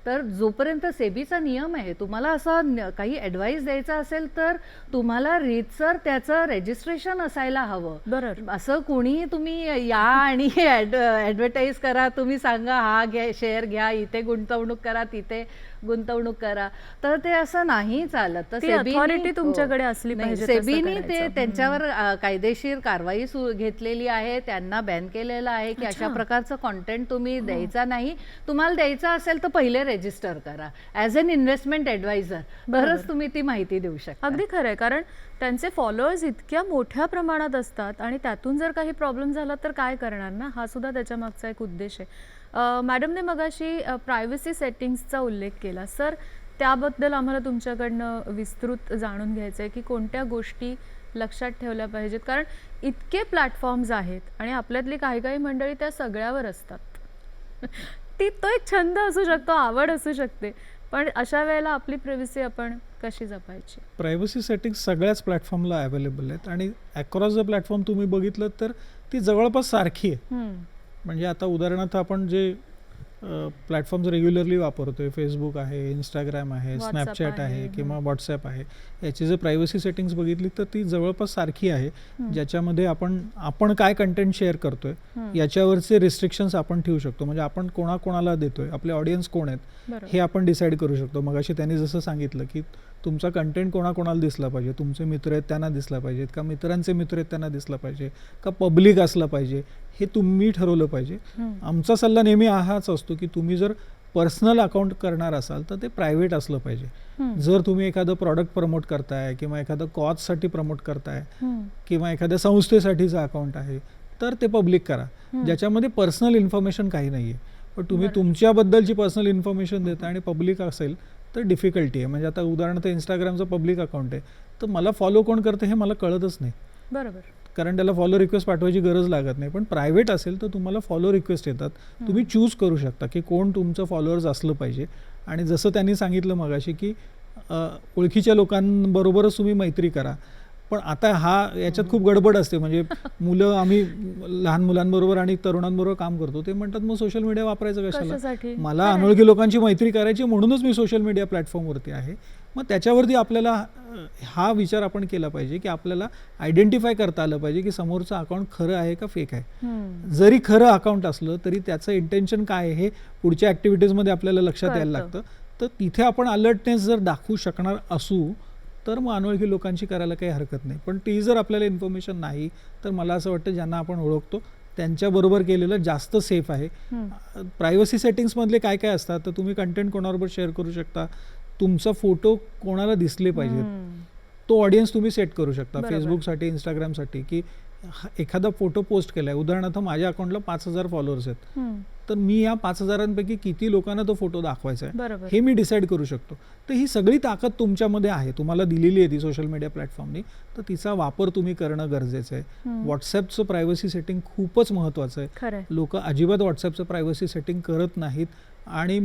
तर जोपर्यंत सेबीचा नियम आहे, तुम्हाला असं काही ॲडवाईस द्यायचा असेल तर तुम्हाला रीतसर त्याचं रेजिस्ट्रेशन असायला हवं. बरोबर. असं कुणी तुम्ही या आणि ॲडव्हर्टाईज करा, तुम्ही सांगा हा घ्या, शेअर घ्या, इथे गुंतवणूक करा, तिथे गुंतवणूक करा, तर ते असं नाही चालत. तर सेबीनी तुमच्याकडे असली पाहिजे. सेबीनी ते त्यांच्यावर कायदेशीर कारवाई घेतलेली आहे, त्यांना बॅन केलेलं आहे की अशा प्रकारचं कॉन्टेंट तुम्ही द्यायचा नाही. तुम्हाला द्यायचा असेल तर पहिले रजिस्टर करा ॲज अन इन्व्हेस्टमेंट ॲडवायझर, तरच तुम्ही ती माहिती देऊ शकता. अगदी खरं आहे, कारण त्यांचे फॉलोअर्स इतक्या मोठ्या प्रमाणात असतात आणि त्यातून जर काही प्रॉब्लेम झाला तर काय करणार ना, हा सुद्धा त्याच्या मागचा एक उद्देश आहे. मॅडमने मगाशी प्रायव्हसी सेटिंग्सचा उल्लेख केला. सर, त्याबद्दल आम्हाला तुमच्याकडनं विस्तृत जाणून घ्यायचं आहे की कोणत्या गोष्टी लक्षात ठेवल्या पाहिजेत, कारण इतके प्लॅटफॉर्म्स आहेत आणि आपल्यातली काही काही मंडळी त्या सगळ्यावर असतात. तो एक छंद असू शकतो, आवड असू शकते, पण अशा वेळेला आपली प्रायव्हसी आपण कशी जपायची? प्रायव्हसी सेटिंग्स सगळ्याच प्लॅटफॉर्मला अवेलेबल आहेत आणि अक्रॉस द प्लॅटफॉर्म तुम्ही बघितलं तर ती जवळपास सारखी आहे. म्हणजे आता उदाहरणार्थ आपण जे प्लॅटफॉर्म्स रेग्युलरली वापरतोय, फेसबुक आहे, इंस्टाग्राम आहे, स्नॅपचॅट आहे किंवा व्हॉट्सॲप आहे, याची जर प्रायव्हसी सेटिंग्स बघितली तर ती जवळपास सारखी आहे. ज्याच्यामध्ये आपण काय कंटेंट शेअर करतोय याच्यावरचे रिस्ट्रिक्शन्स आपण ठेवू शकतो. म्हणजे आपण कोणाकोणाला देतोय, आपले ऑडियन्स कोण आहेत हे आपण डिसाईड करू शकतो. मगाशी त्यांनी जसं सांगितलं की तुमचा कंटेंट कोणाकोणाला दिसला पाहिजे, तुमचे मित्र आहेत त्यांना दिसला पाहिजेत का, मित्रांचे मित्र आहेत त्यांना दिसला पाहिजे का, पब्लिक असलं पाहिजे, हे तुम्ही ठरवलं पाहिजे. आमचा सल्ला नेहमी हाच असतो की तुम्ही जर पर्सनल अकाउंट करणार असाल तर ते प्रायव्हेट असलं पाहिजे. जर तुम्ही एखादं प्रॉडक्ट प्रमोट करताय किंवा एखादं कॉजसाठी प्रमोट करताय किंवा एखाद्या संस्थेसाठीचं अकाउंट आहे तर ते पब्लिक करा, ज्याच्यामध्ये पर्सनल इन्फॉर्मेशन काही नाही आहे. पण तुम्ही तुमच्याबद्दलची पर्सनल इन्फॉर्मेशन देता आणि पब्लिक असेल तर डिफिकल्टी आहे. म्हणजे आता उदाहरणार्थ इंस्टाग्रामचं पब्लिक अकाउंट आहे तर मला फॉलो कोण करतं हे मला कळतच नाही. बरोबर. कारण त्याला फॉलो रिक्वेस्ट पाठवायची गरज लागत नाही. पण प्रायव्हेट असेल तर तुम्हाला फॉलो रिक्वेस्ट येतात, तुम्ही चूज करू शकता की कोण तुमचं फॉलोअर्स असलं पाहिजे. आणि जसं त्यांनी सांगितलं मगाशी की ओळखीच्या लोकांबरोबरच तुम्ही मैत्री करा. पण आता याच्यात खूप गडबड असते. म्हणजे आम्ही लहान मुलांबरोबर आणि तरुणांबरोबर काम करतो, ते म्हणतात मग सोशल मीडिया वापरायचं कशाला, मला अनोळखी लोकांची मैत्री करायची म्हणूनच मी सोशल मीडिया प्लॅटफॉर्मवरती आहे. मग त्याच्यावरती आपल्याला हा विचार आपण केला पाहिजे की आपल्याला आयडेंटिफाय करता आलं पाहिजे की समोरचं अकाउंट खरं आहे का फेक आहे. जरी खरं अकाउंट असलं तरी त्याचं इंटेन्शन काय आहे हे पुढच्या ॲक्टिव्हिटीजमध्ये आपल्याला लक्षात यायला लागतं. तर तिथे आपण अलर्टनेस जर दाखवू शकणार असू तर मग अनोळखी लोकांची करायला काही हरकत नाही. पण ती जर आपल्याला इन्फॉर्मेशन नाही तर मला असं वाटतं ज्यांना आपण ओळखतो त्यांच्याबरोबर केलेलं जास्त सेफ आहे. प्रायव्हसी सेटिंग्समधले काय काय असतात तर तुम्ही कंटेंट कोणाबरोबर शेअर करू शकता, तुमचा फोटो कोणाला दिसले पाहिजेत, तो ऑडियन्स तुम्ही सेट करू शकता. फेसबुकसाठी, इंस्टाग्रामसाठी की एखादा फोटो पोस्ट केलाय, उदाहरणार्थ माझ्या अकाउंटला 5,000 फॉलोअर्स आहेत तर मी या 5,000 किती लोकांना तो फोटो दाखवायचा आहे हे मी डिसाईड करू शकतो. तर ही सगळी ताकद तुमच्यामध्ये आहे, तुम्हाला दिलेली आहे ती सोशल मीडिया प्लॅटफॉर्मनी, तर तिचा वापर तुम्ही करणं गरजेचं आहे. व्हॉट्सॲपचं प्रायव्हसी सेटिंग खूपच महत्त्वाचं आहे. लोक अजिबात व्हॉट्सॲपचं प्रायव्हसी सेटिंग करत नाहीत आणि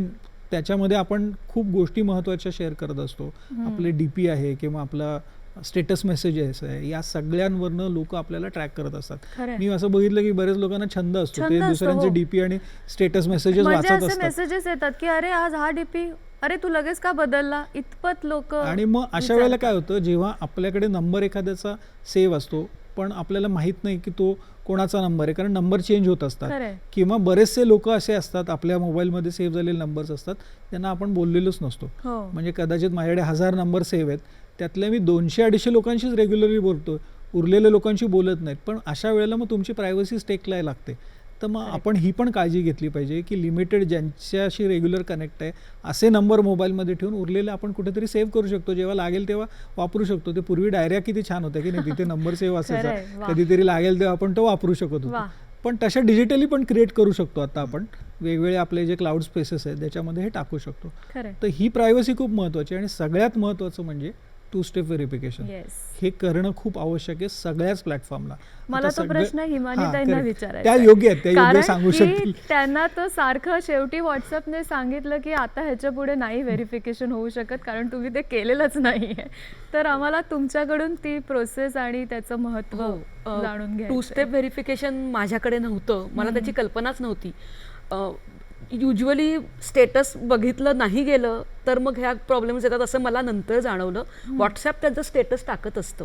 त्याच्यामध्ये आपण खूप गोष्टी महत्त्वाच्या शेअर करत असतो. आपले DP आहे किंवा आपला स्टेटस मेसेजेस आहे, या सगळ्यांवरनं लोक आपल्याला ट्रॅक करत असतात. मी असं बघितलं की बरेच लोकांना छंद असतो ते दुसऱ्यांचे DP आणि स्टेटस मेसेजेस वाचत असतात. मेसेजेस येतात की अरे आज हा DP, अरे तू लगेच का बदलला, इतपत लोक. आणि मग अशा वेळेला काय होतं, जेव्हा आपल्याकडे नंबर एखाद्याचा सेव्ह असतो पण आपल्याला माहित नाही की तो कोणाचा नंबर आहे, कारण नंबर चेंज होत असतात किंवा बरेचसे लोक असे असतात आपल्या मोबाईलमध्ये सेव्ह झालेले नंबर्स असतात त्यांना आपण बोललेलोच नसतो. म्हणजे कदाचित माझ्याकडे 1000 नंबर सेव्ह आहेत, त्यातल्या मी 200-250 लोकांशीच रेग्युलरली बोलतो, उरलेल्या लोकांशी बोलत नाहीत. पण अशा वेळेला मग तुमची प्रायव्हसी स्टेकला लागते. तर मग आपण ही पण काळजी घेतली पाहिजे की लिमिटेड ज्यांच्याशी रेग्युलर कनेक्ट आहे असे नंबर मोबाईलमध्ये ठेवून उरलेले आपण कुठेतरी सेव्ह करू शकतो, जेव्हा लागेल तेव्हा वापरू शकतो. ते पूर्वी डायऱ्या किती छान होत्या की नाही, तिथे नंबर सेव्ह असायचा, कधीतरी लागेल तेव्हा आपण तो वापरू शकत होतो. पण तशा डिजिटली पण क्रिएट करू शकतो आता आपण, वेगवेगळे आपले जे क्लाउड स्पेसेस आहेत त्याच्यामध्ये हे टाकू शकतो. तर ही प्रायव्हसी खूप महत्त्वाची आणि सगळ्यात महत्त्वाचं म्हणजे 2 स्टेप व्हेरिफिकेशन हे करणं खूप आवश्यक आहे सगळ्याच प्लॅटफॉर्मला. मला तो प्रश्न हिमानीताईंना विचारायचा त्या योग्य आहेत, त्या योग्य सांगू शकतील. त्यांना तर सारखं शेवटी व्हॉट्सअपने सांगितलं की आता ह्याच्या पुढे नाही व्हेरिफिकेशन होऊ शकत कारण तुम्ही ते केलेलंच नाहीये. तर आम्हाला तुमच्याकडून ती प्रोसेस आणि त्याचं महत्त्व जाणून घ्यायचं. 2 स्टेप व्हेरिफिकेशन माझ्याकडे नव्हतं, मला त्याची कल्पनाच नव्हती. युजली स्टेटस बघितलं नाही गेलं तर मग ह्या प्रॉब्लेम्स येतात असं मला नंतर जाणवलं. व्हॉट्सॲप त्यांचं स्टेटस टाकत असतं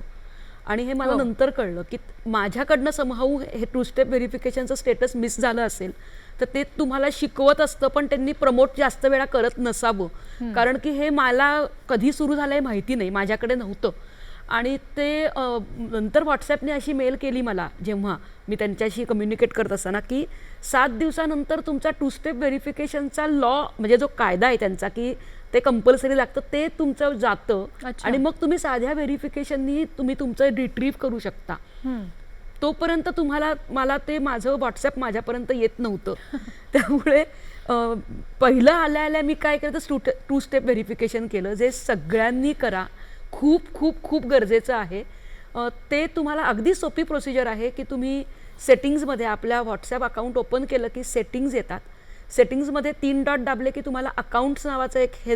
आणि हे मला नंतर कळलं की माझ्याकडनं समहाऊ हे 2 स्टेप व्हेरिफिकेशनचं स्टेटस मिस झालं असेल तर ते तुम्हाला शिकवत असतं, पण त्यांनी प्रमोट जास्त वेळा करत नसावं. कारण की हे मला कधी सुरू झालं आहे माहिती नाही, माझ्याकडे नव्हतं. आणि ते नंतर व्हॉट्सॲपने अशी मेल केली मला जेव्हा मी त्यांच्याशी कम्युनिकेट करत असताना की 7 दिवसानंतर तुमचा 2 स्टेप व्हेरिफिकेशनचा लॉ म्हणजे जो कायदा आहे त्यांचा की ते कंपल्सरी लागतं ते तुमचं जातं आणि मग तुम्ही साध्या व्हेरिफिकेशननी तुम्ही तुमचं रिट्रीव्ह करू शकता. तोपर्यंत मला ते माझं व्हॉट्सॲप माझ्यापर्यंत येत नव्हतं. त्यामुळे पहिलं आल्या मी काय केलं तर 2 स्टेप व्हेरिफिकेशन केलं, जे सगळ्यांनी करा, खूप खूप खूप गरजेचं आहे. ते तुम्हाला अगदी सोपी प्रोसिजर आहे की तुम्ही सेटिंग्जमध्ये आपल्या व्हॉट्सॲप अकाउंट ओपन केलं की सेटिंग्ज येतात. सेटिंग्जमध्ये 3 डॉट दाबले की तुम्हाला अकाउंट्स नावाचं एक हे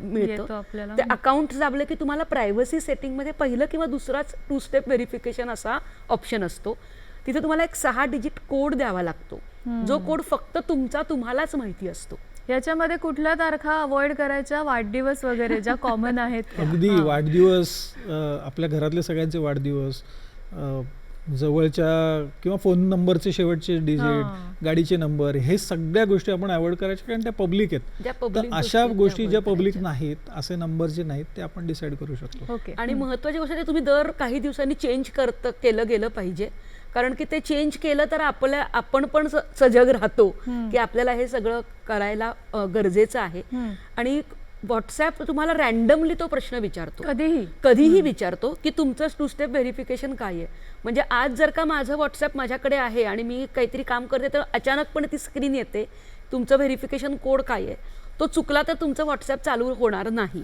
मिळतं. ते अकाउंट्स दाबले की तुम्हाला प्रायव्हसी सेटिंगमध्ये पहिलं किंवा दुसराच 2 स्टेप व्हेरिफिकेशन असा ऑप्शन असतो. तिथे तुम्हाला एक 6 डिजिट कोड द्यावा लागतो, जो कोड फक्त तुम्हालाच माहिती असतो. याच्यामध्ये कुठल्या तारखा अवॉइड करायच्या, वाढदिवस वगैरे ज्या कॉमन आहेत? अगदी वाढदिवस, आपल्या घरातले सगळ्यांचे वाढदिवस, जवळच्या किंवा फोन नंबरचे शेवटचे डिजिट, गाडीचे नंबर, हे सगळ्या गोष्टी आपण अवॉइड करायच्या कारण त्या पब्लिक आहेत. तर अशा गोष्टी ज्या पब्लिक नाहीत, असे नंबर जे नाहीत ते आपण डिसाईड करू शकतो. आणि महत्त्वाची गोष्ट आहे तुम्ही दर काही दिवसांनी चेंज केलं गेलं पाहिजे, कारण की ते चेंज केलं तर आपण पण सजग राहतो की आपल्याला हे सगळं करायला गरजेचं आहे. आणि व्हॉट्सॲप तुम्हाला रॅन्डमली तो प्रश्न विचारतो, कधीही विचारतो की तुमचं 2 स्टेप व्हेरिफिकेशन काय आहे. म्हणजे आज जर का माझं व्हॉट्सॲप माझ्याकडे आहे आणि मी काहीतरी काम करते तर अचानकपणे ती स्क्रीन येते, तुमचं व्हेरिफिकेशन कोड काय आहे, तो चुकला तर तुमचं व्हॉट्सॲप चालू होणार नाही.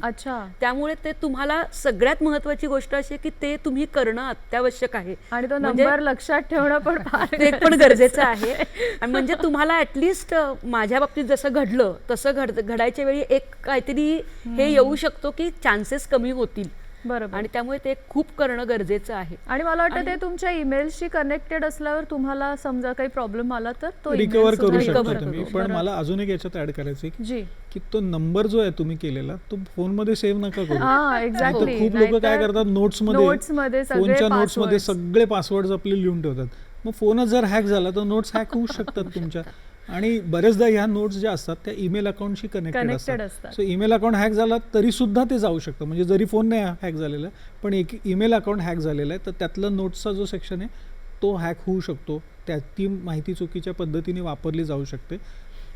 त्यामुळे ते तुम्हाला सगळ्यात महत्त्वाची गोष्ट अशी आहे की ते तुम्ही करणं अत्यावश्यक आहे आणि तो नंबर लक्षात ठेवणं पण ते पण गरजेचं आहे. आणि म्हणजे तुम्हाला ऍटलिस्ट माझ्या बाबतीत जसं घडलं तसं घडायच्या वेळी एक काहीतरी हे येऊ शकतो की चान्सेस कमी होतील. बरोबर. आणि त्यामुळे ते खूप करणं गरजेचं आहे. आणि मला वाटतं ते तुमच्या ईमेलशी कनेक्टेड असल्यावर तुम्हाला समजा काही प्रॉब्लेम आला तर तो रिकव्हर करू शकता तुम्ही. पण मला अजून एक याच्यात ऍड करायचं की तो नंबर जो आहे तुम्ही केलेला तो फोन मध्ये सेव्ह नका करू. खूप लोक काय करतात, नोट्समध्ये फोनच्या नोट्समध्ये सगळे पासवर्ड आपले लिहून ठेवतात. मग फोनच जर हॅक झाला तर नोट्स हॅक होऊ शकतात तुमच्या. आणि बरेचदा ह्या नोट्स ज्या असतात त्या ईमेल अकाउंटशी कनेक्टेड असतात. सो ईमेल अकाउंट हॅक झाला तरी सुद्धा ते जाऊ शकतं. म्हणजे जरी फोन नाही हॅक झालेला पण एक ईमेल अकाउंट हॅक झालेला आहे तर त्यातलं नोट्सचा जो सेक्शन आहे तो हॅक होऊ शकतो. ती माहिती चुकीच्या पद्धतीने वापरली जाऊ शकते.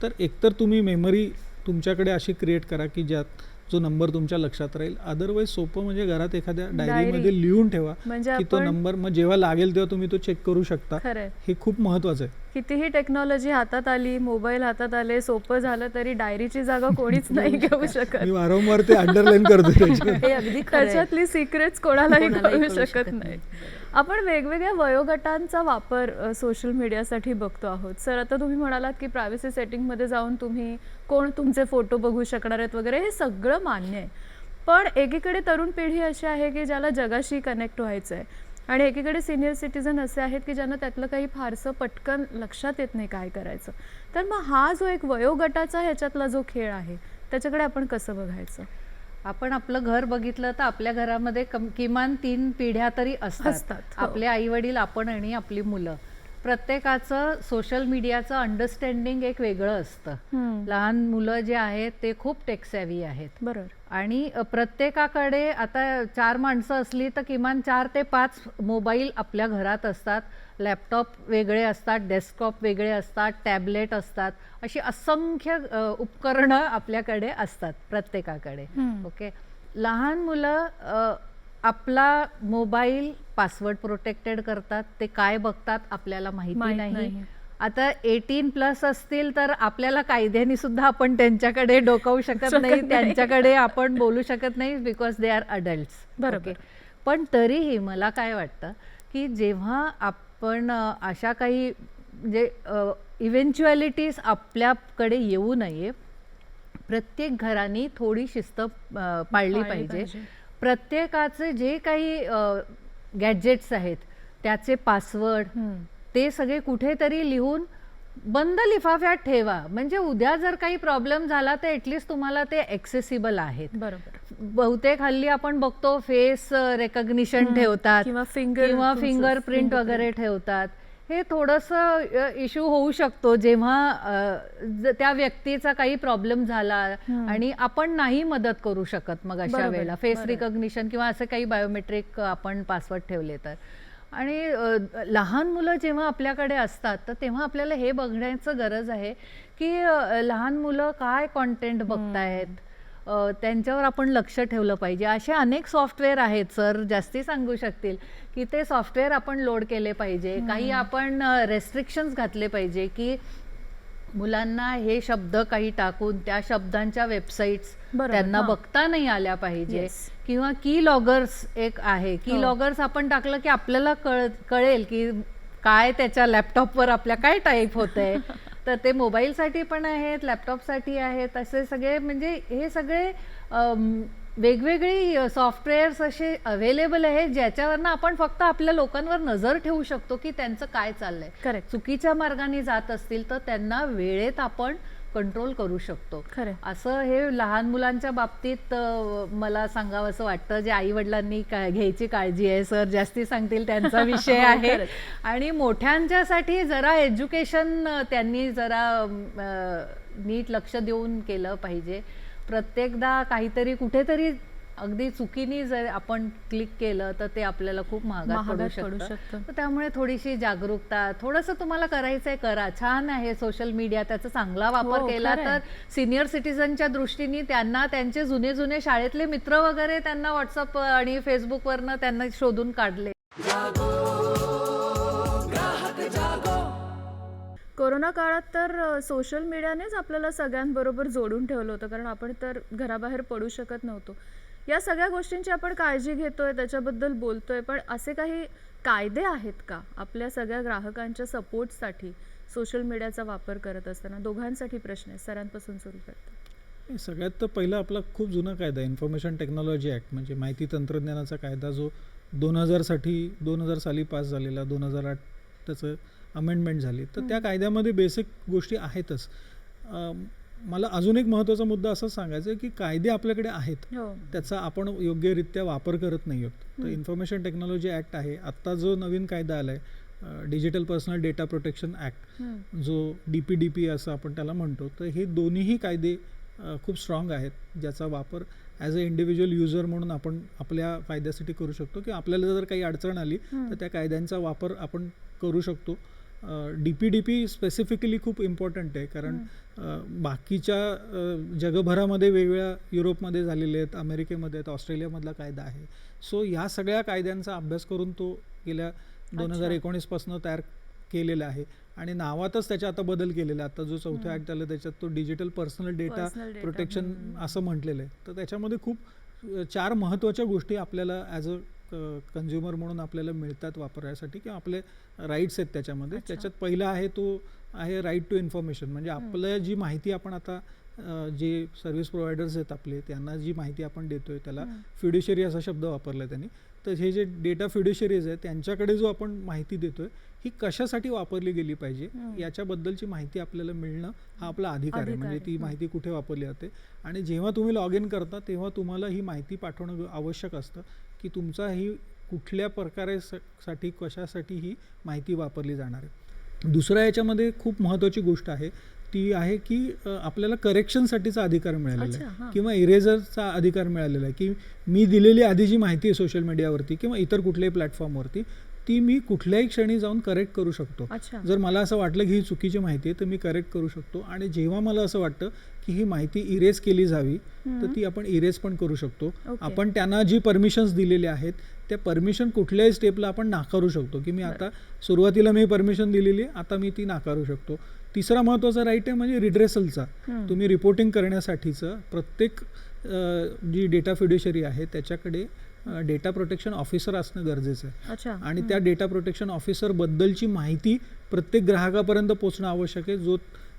तर एकतर तुम्ही मेमरी तुमच्याकडे अशी क्रिएट करा की ज्यात जो नंबर तुमच्या लक्षात राहील. अदरवाईज सोपं म्हणजे घरात एखाद्या डायरीमध्ये लिहून ठेवा की तो नंबर मग जेव्हा लागेल तेव्हा तुम्ही तो चेक करू शकता. हे खूप महत्वाचं आहे. कितीही टेक्नॉलॉजी हातात आली, मोबाईल हातात आले, सोपं झालं तरी डायरीची जागा कोणीच नाही घेऊ शकत. मी वारंवार ते अंडरलाईन करतो. त्याच्यातली सिक्रेट्स कोणालाही कळू शकत नाही. आपण वेगवेगळ्या वयोगटांचा वापर सोशल मीडियासाठी बघतो आहोत. सर, आता तुम्ही म्हणालात की प्रायव्हसी सेटिंगमध्ये जाऊन तुम्ही कोण तुमचे फोटो बघू शकणार आहेत वगैरे, हे सगळं मान्य आहे. पण एकीकडे तरुण पिढी अशी आहे की ज्याला जगाशी कनेक्ट व्हायचं आहे आणि एकीकडे सिनियर सिटीजन असे आहेत की ज्यांना त्यातलं काही फारसं पटकन लक्षात येत नाही काय करायचं. तर मग हा जो एक वयोगटाचा ह्याच्यातला जो खेळ आहे त्याच्याकडे आपण कसं बघायचं? आपण आपलं घर बघितलं तर आपल्या घरामध्ये किमान 3 पिढ्या तरी असतात. आपले आई वडील, आपण आणि आपली मुलं. प्रत्येकाचं सोशल मीडियाचं अंडरस्टँडिंग एक वेगळं असतं. लहान मुलं जे आहेत ते खूप टेक सॅव्ही आहेत. बरोबर. आणि प्रत्येकाकडे आता 4 माणसं असली तर किमान 4 ते 5 मोबाईल आपल्या घरात असतात. लॅपटॉप वेगळे असतात, डेस्कटॉप वेगळे असतात, टॅबलेट असतात, अशी असंख्य उपकरणं आपल्याकडे असतात प्रत्येकाकडे. ओके. लहान मुलं आपला मोबाईल पासवर्ड प्रोटेक्टेड करतात. ते काय बघतात आपल्याला माहिती नाही. आता 18+ असतील तर आपल्याला कायद्याने सुद्धा आपण त्यांच्याकडे डोकावू शकत नाही, त्यांच्याकडे आपण बोलू शकत नाही, बिकॉज दे आर अडल्ट्स. बरोबर. पण तरीही मला काय वाटतं की जेव्हा आपण अशा काही म्हणजे इव्हेंच्युअलिटीज आपल्याकडे येऊ नये, प्रत्येक घराने थोडी शिस्त पाळली पाहिजे. प्रत्येकाचे जे काही गॅजेट्स आहेत त्याचे पासवर्ड ते सगळे कुठेतरी लिहून बंद लिफाफ्यात ठेवा. म्हणजे उद्या जर काही प्रॉब्लेम झाला तर ॲटलिस्ट तुम्हाला ते ॲक्सेसिबल आहेत. बरोबर. बहुतेक हल्ली आपण बघतो फेस रेकग्निशन ठेवतात किंवा फिंगरप्रिंट वगैरे ठेवतात. हे थोडंसं इश्यू होऊ शकतो जेव्हा त्या व्यक्तीचा काही प्रॉब्लेम झाला आणि आपण नाही मदत करू शकत मग अशा वेळेला फेस रिकग्निशन किंवा असे काही बायोमेट्रिक आपण पासवर्ड ठेवले तर. आणि लहान मुलं जेव्हा आपल्याकडे असतात तर तेव्हा आपल्याला हे बघण्याचं गरज आहे की लहान मुलं काय कॉन्टेंट बघतायत, त्यांच्यावर आपण लक्ष ठेवलं पाहिजे. असे अनेक सॉफ्टवेअर आहेत, सर जास्ती सांगू शकतील, की ते सॉफ्टवेअर आपण लोड केले पाहिजे. काही आपण रेस्ट्रिक्शन्स घातले पाहिजे की मुलांना हे शब्द काही टाकून त्या शब्दांच्या वेबसाईट्स त्यांना बघता नाही आल्या पाहिजे. किंवा की लॉगर्स एक आहे, की लॉगर्स आपण टाकलं की आपल्याला कळेल की काय त्याच्या लॅपटॉपवर आपल्या काय टाईप होतंय. तर ते मोबाईलसाठी पण आहेत, लॅपटॉपसाठी आहेत, असे सगळे म्हणजे हे सगळे वेगवेगळी सॉफ्टवेअर्स असे अवेलेबल आहेत ज्याच्यावरनं आपण फक्त आपल्या लोकांवर नजर ठेवू शकतो की त्यांचं काय चाललंय. करेक्ट. चुकीच्या मार्गाने जात असतील तर त्यांना वेळेत आपण कंट्रोल करू शकतो. असं हे लहान मुलांच्या बाबतीत मला सांगावं असं वाटतं, जे आई वडिलांनी घ्यायची काळजी आहे. सर जास्ती सांगतील, त्यांचा विषय आहे. आणि मोठ्यांच्यासाठी जरा एज्युकेशन त्यांनी जरा नीट लक्ष देऊन केलं पाहिजे. प्रत्येकदा काहीतरी कुठेतरी अगदी चुकीने जर आपण क्लिक केलं तर ते आपल्याला खूप महागात पडू शकतं. तर त्यामुळे थोडीशी जागरूकता, थोडंसं तुम्हाला करायचंय करा. छान आहे सोशल मीडिया, त्याचा चांगला वापर केला तर सिनियर सिटीजनच्या दृष्टीने त्यांना त्यांचे जुने शाळेतले मित्र वगैरे त्यांना व्हॉट्सअप आणि फेसबुकवरनं त्यांना शोधून काढले. कोरोना काळात तर सोशल मीडियानेच आपल्याला सगळ्यांबरोबर जोडून ठेवलं होतं, कारण आपण तर घराबाहेर पडू शकत नव्हतो. या सगळ्या गोष्टींची आपण काळजी घेतोय, त्याच्याबद्दल बोलतोय, पण असे काही कायदे आहेत का आपल्या सगळ्या ग्राहकांच्या सपोर्टसाठी सोशल मीडियाचा वापर करत असताना? दोघांसाठी प्रश्न आहे, सरांपासून सुरू करतो. सगळ्यात तर पहिला आपला खूप जुना कायदा इन्फॉर्मेशन टेक्नॉलॉजी ॲक्ट, म्हणजे माहिती तंत्रज्ञानाचा कायदा, जो 2000 साली पास झालेला, 2008 त्याचं अमेंडमेंट झाली. तर त्या कायद्यामध्ये बेसिक गोष्टी आहेतच. मला अजून एक महत्त्वाचा मुद्दा असं सांगायचा आहे की कायदे आपल्याकडे आहेत, त्याचा आपण योग्यरित्या वापर करत नाही आहोत. तर इन्फॉर्मेशन टेक्नॉलॉजी ॲक्ट आहे, आत्ता जो नवीन कायदा आला आहे digital personal data protection act, जो DPDP असं आपण त्याला म्हणतो. तर हे दोन्हीही कायदे खूप स्ट्रॉंग आहेत, ज्याचा वापर ॲज अ इंडिव्हिज्युअल युजर म्हणून आपण आपल्या फायद्यासाठी करू शकतो, की आपल्याला जर काही अडचण आली तर त्या कायद्यांचा वापर आपण करू शकतो. DPDP स्पेसिफिकली खूप इम्पॉर्टंट आहे, कारण बाकीच्या जगभरामध्ये वेगवेगळ्या युरोपमध्ये झालेले आहेत, अमेरिकेमध्ये आहेत, ऑस्ट्रेलियामधला कायदा आहे. सो या सगळ्या कायद्यांचा अभ्यास करून तो गेल्या 2019 पासून तयार केलेला आहे. आणि नावातच त्याच्या आता बदल केलेला आहे. आता जो चौथा ॲक्ट आला त्याच्यात तो डिजिटल पर्सनल डेटा प्रोटेक्शन असं म्हटलेलं आहे. तर त्याच्यामध्ये खूप 4 महत्त्वाच्या गोष्टी आपल्याला ॲज अ कन्झ्युमर म्हणून आपल्याला मिळतात वापरायसाठी, किंवा आपले राईट्स आहेत त्याच्यामध्ये. त्याच्यात पहिला आहे तो आहे राईट टू इन्फॉर्मेशन. म्हणजे आपलं जी माहिती आपण आता जे सर्व्हिस प्रोव्हायडर्स आहेत आपले, त्यांना जी माहिती आपण देतोय त्याला फ्युडिशरी असा शब्द वापरला त्यांनी. तर हे जे डेटा फ्युडिशरीज आहेत त्यांच्याकडे जो आपण माहिती देतोय ही कशासाठी वापरली गेली पाहिजे याच्याबद्दलची माहिती आपल्याला मिळणं हा आपला अधिकार आहे. म्हणजे ती माहिती कुठे वापरली जाते, आणि जेव्हा तुम्ही लॉग इन करता तेव्हा तुम्हाला ही माहिती पाठवणं आवश्यक असतं की तुमचा ही कुठल्या प्रकारे कशासाठी ही माहिती वापरली जाणार आहे. दुसऱ्या याच्यामध्ये खूप महत्त्वाची गोष्ट आहे ती आहे की आपल्याला करेक्शनसाठीचा अधिकार मिळालेला अच्छा, आहे हां. किंवा इरेझरचा अधिकार मिळालेला आहे की मी दिलेली आधी जी माहिती आहे सोशल मीडियावरती किंवा इतर कुठल्याही प्लॅटफॉर्मवरती ती मी कुठल्याही क्षणी जाऊन करेक्ट करू शकतो. अच्छा. जर मला असं वाटलं की ही चुकीची माहिती आहे तर मी करेक्ट करू शकतो आणि जेव्हा मला असं वाटतं की ही माहिती इरेज केली जावी तर ती आपण इरेज पण करू शकतो. ओके. आपण त्यांना जी परमिशन्स दिलेले आहेत त्या परमिशन कुठल्याही स्टेपला आपण नाकारू शकतो की मी आता सुरुवातीला मी परमिशन दिलेली आहे, आता मी ती नाकारू शकतो. तिसरा महत्त्वाचा राईट आहे म्हणजे रिड्रेसलचा. तुम्ही रिपोर्टिंग करण्यासाठीचं प्रत्येक जी डेटा फिड्युशरी आहे त्याच्याकडे डेटा प्रोटेक्शन ऑफिसर असणं गरजेचं आहे. अच्छा. आणि त्या डेटा प्रोटेक्शन ऑफिसर बद्दलची माहिती प्रत्येक ग्राहकापर्यंत पोहोचणं आवश्यक आहे.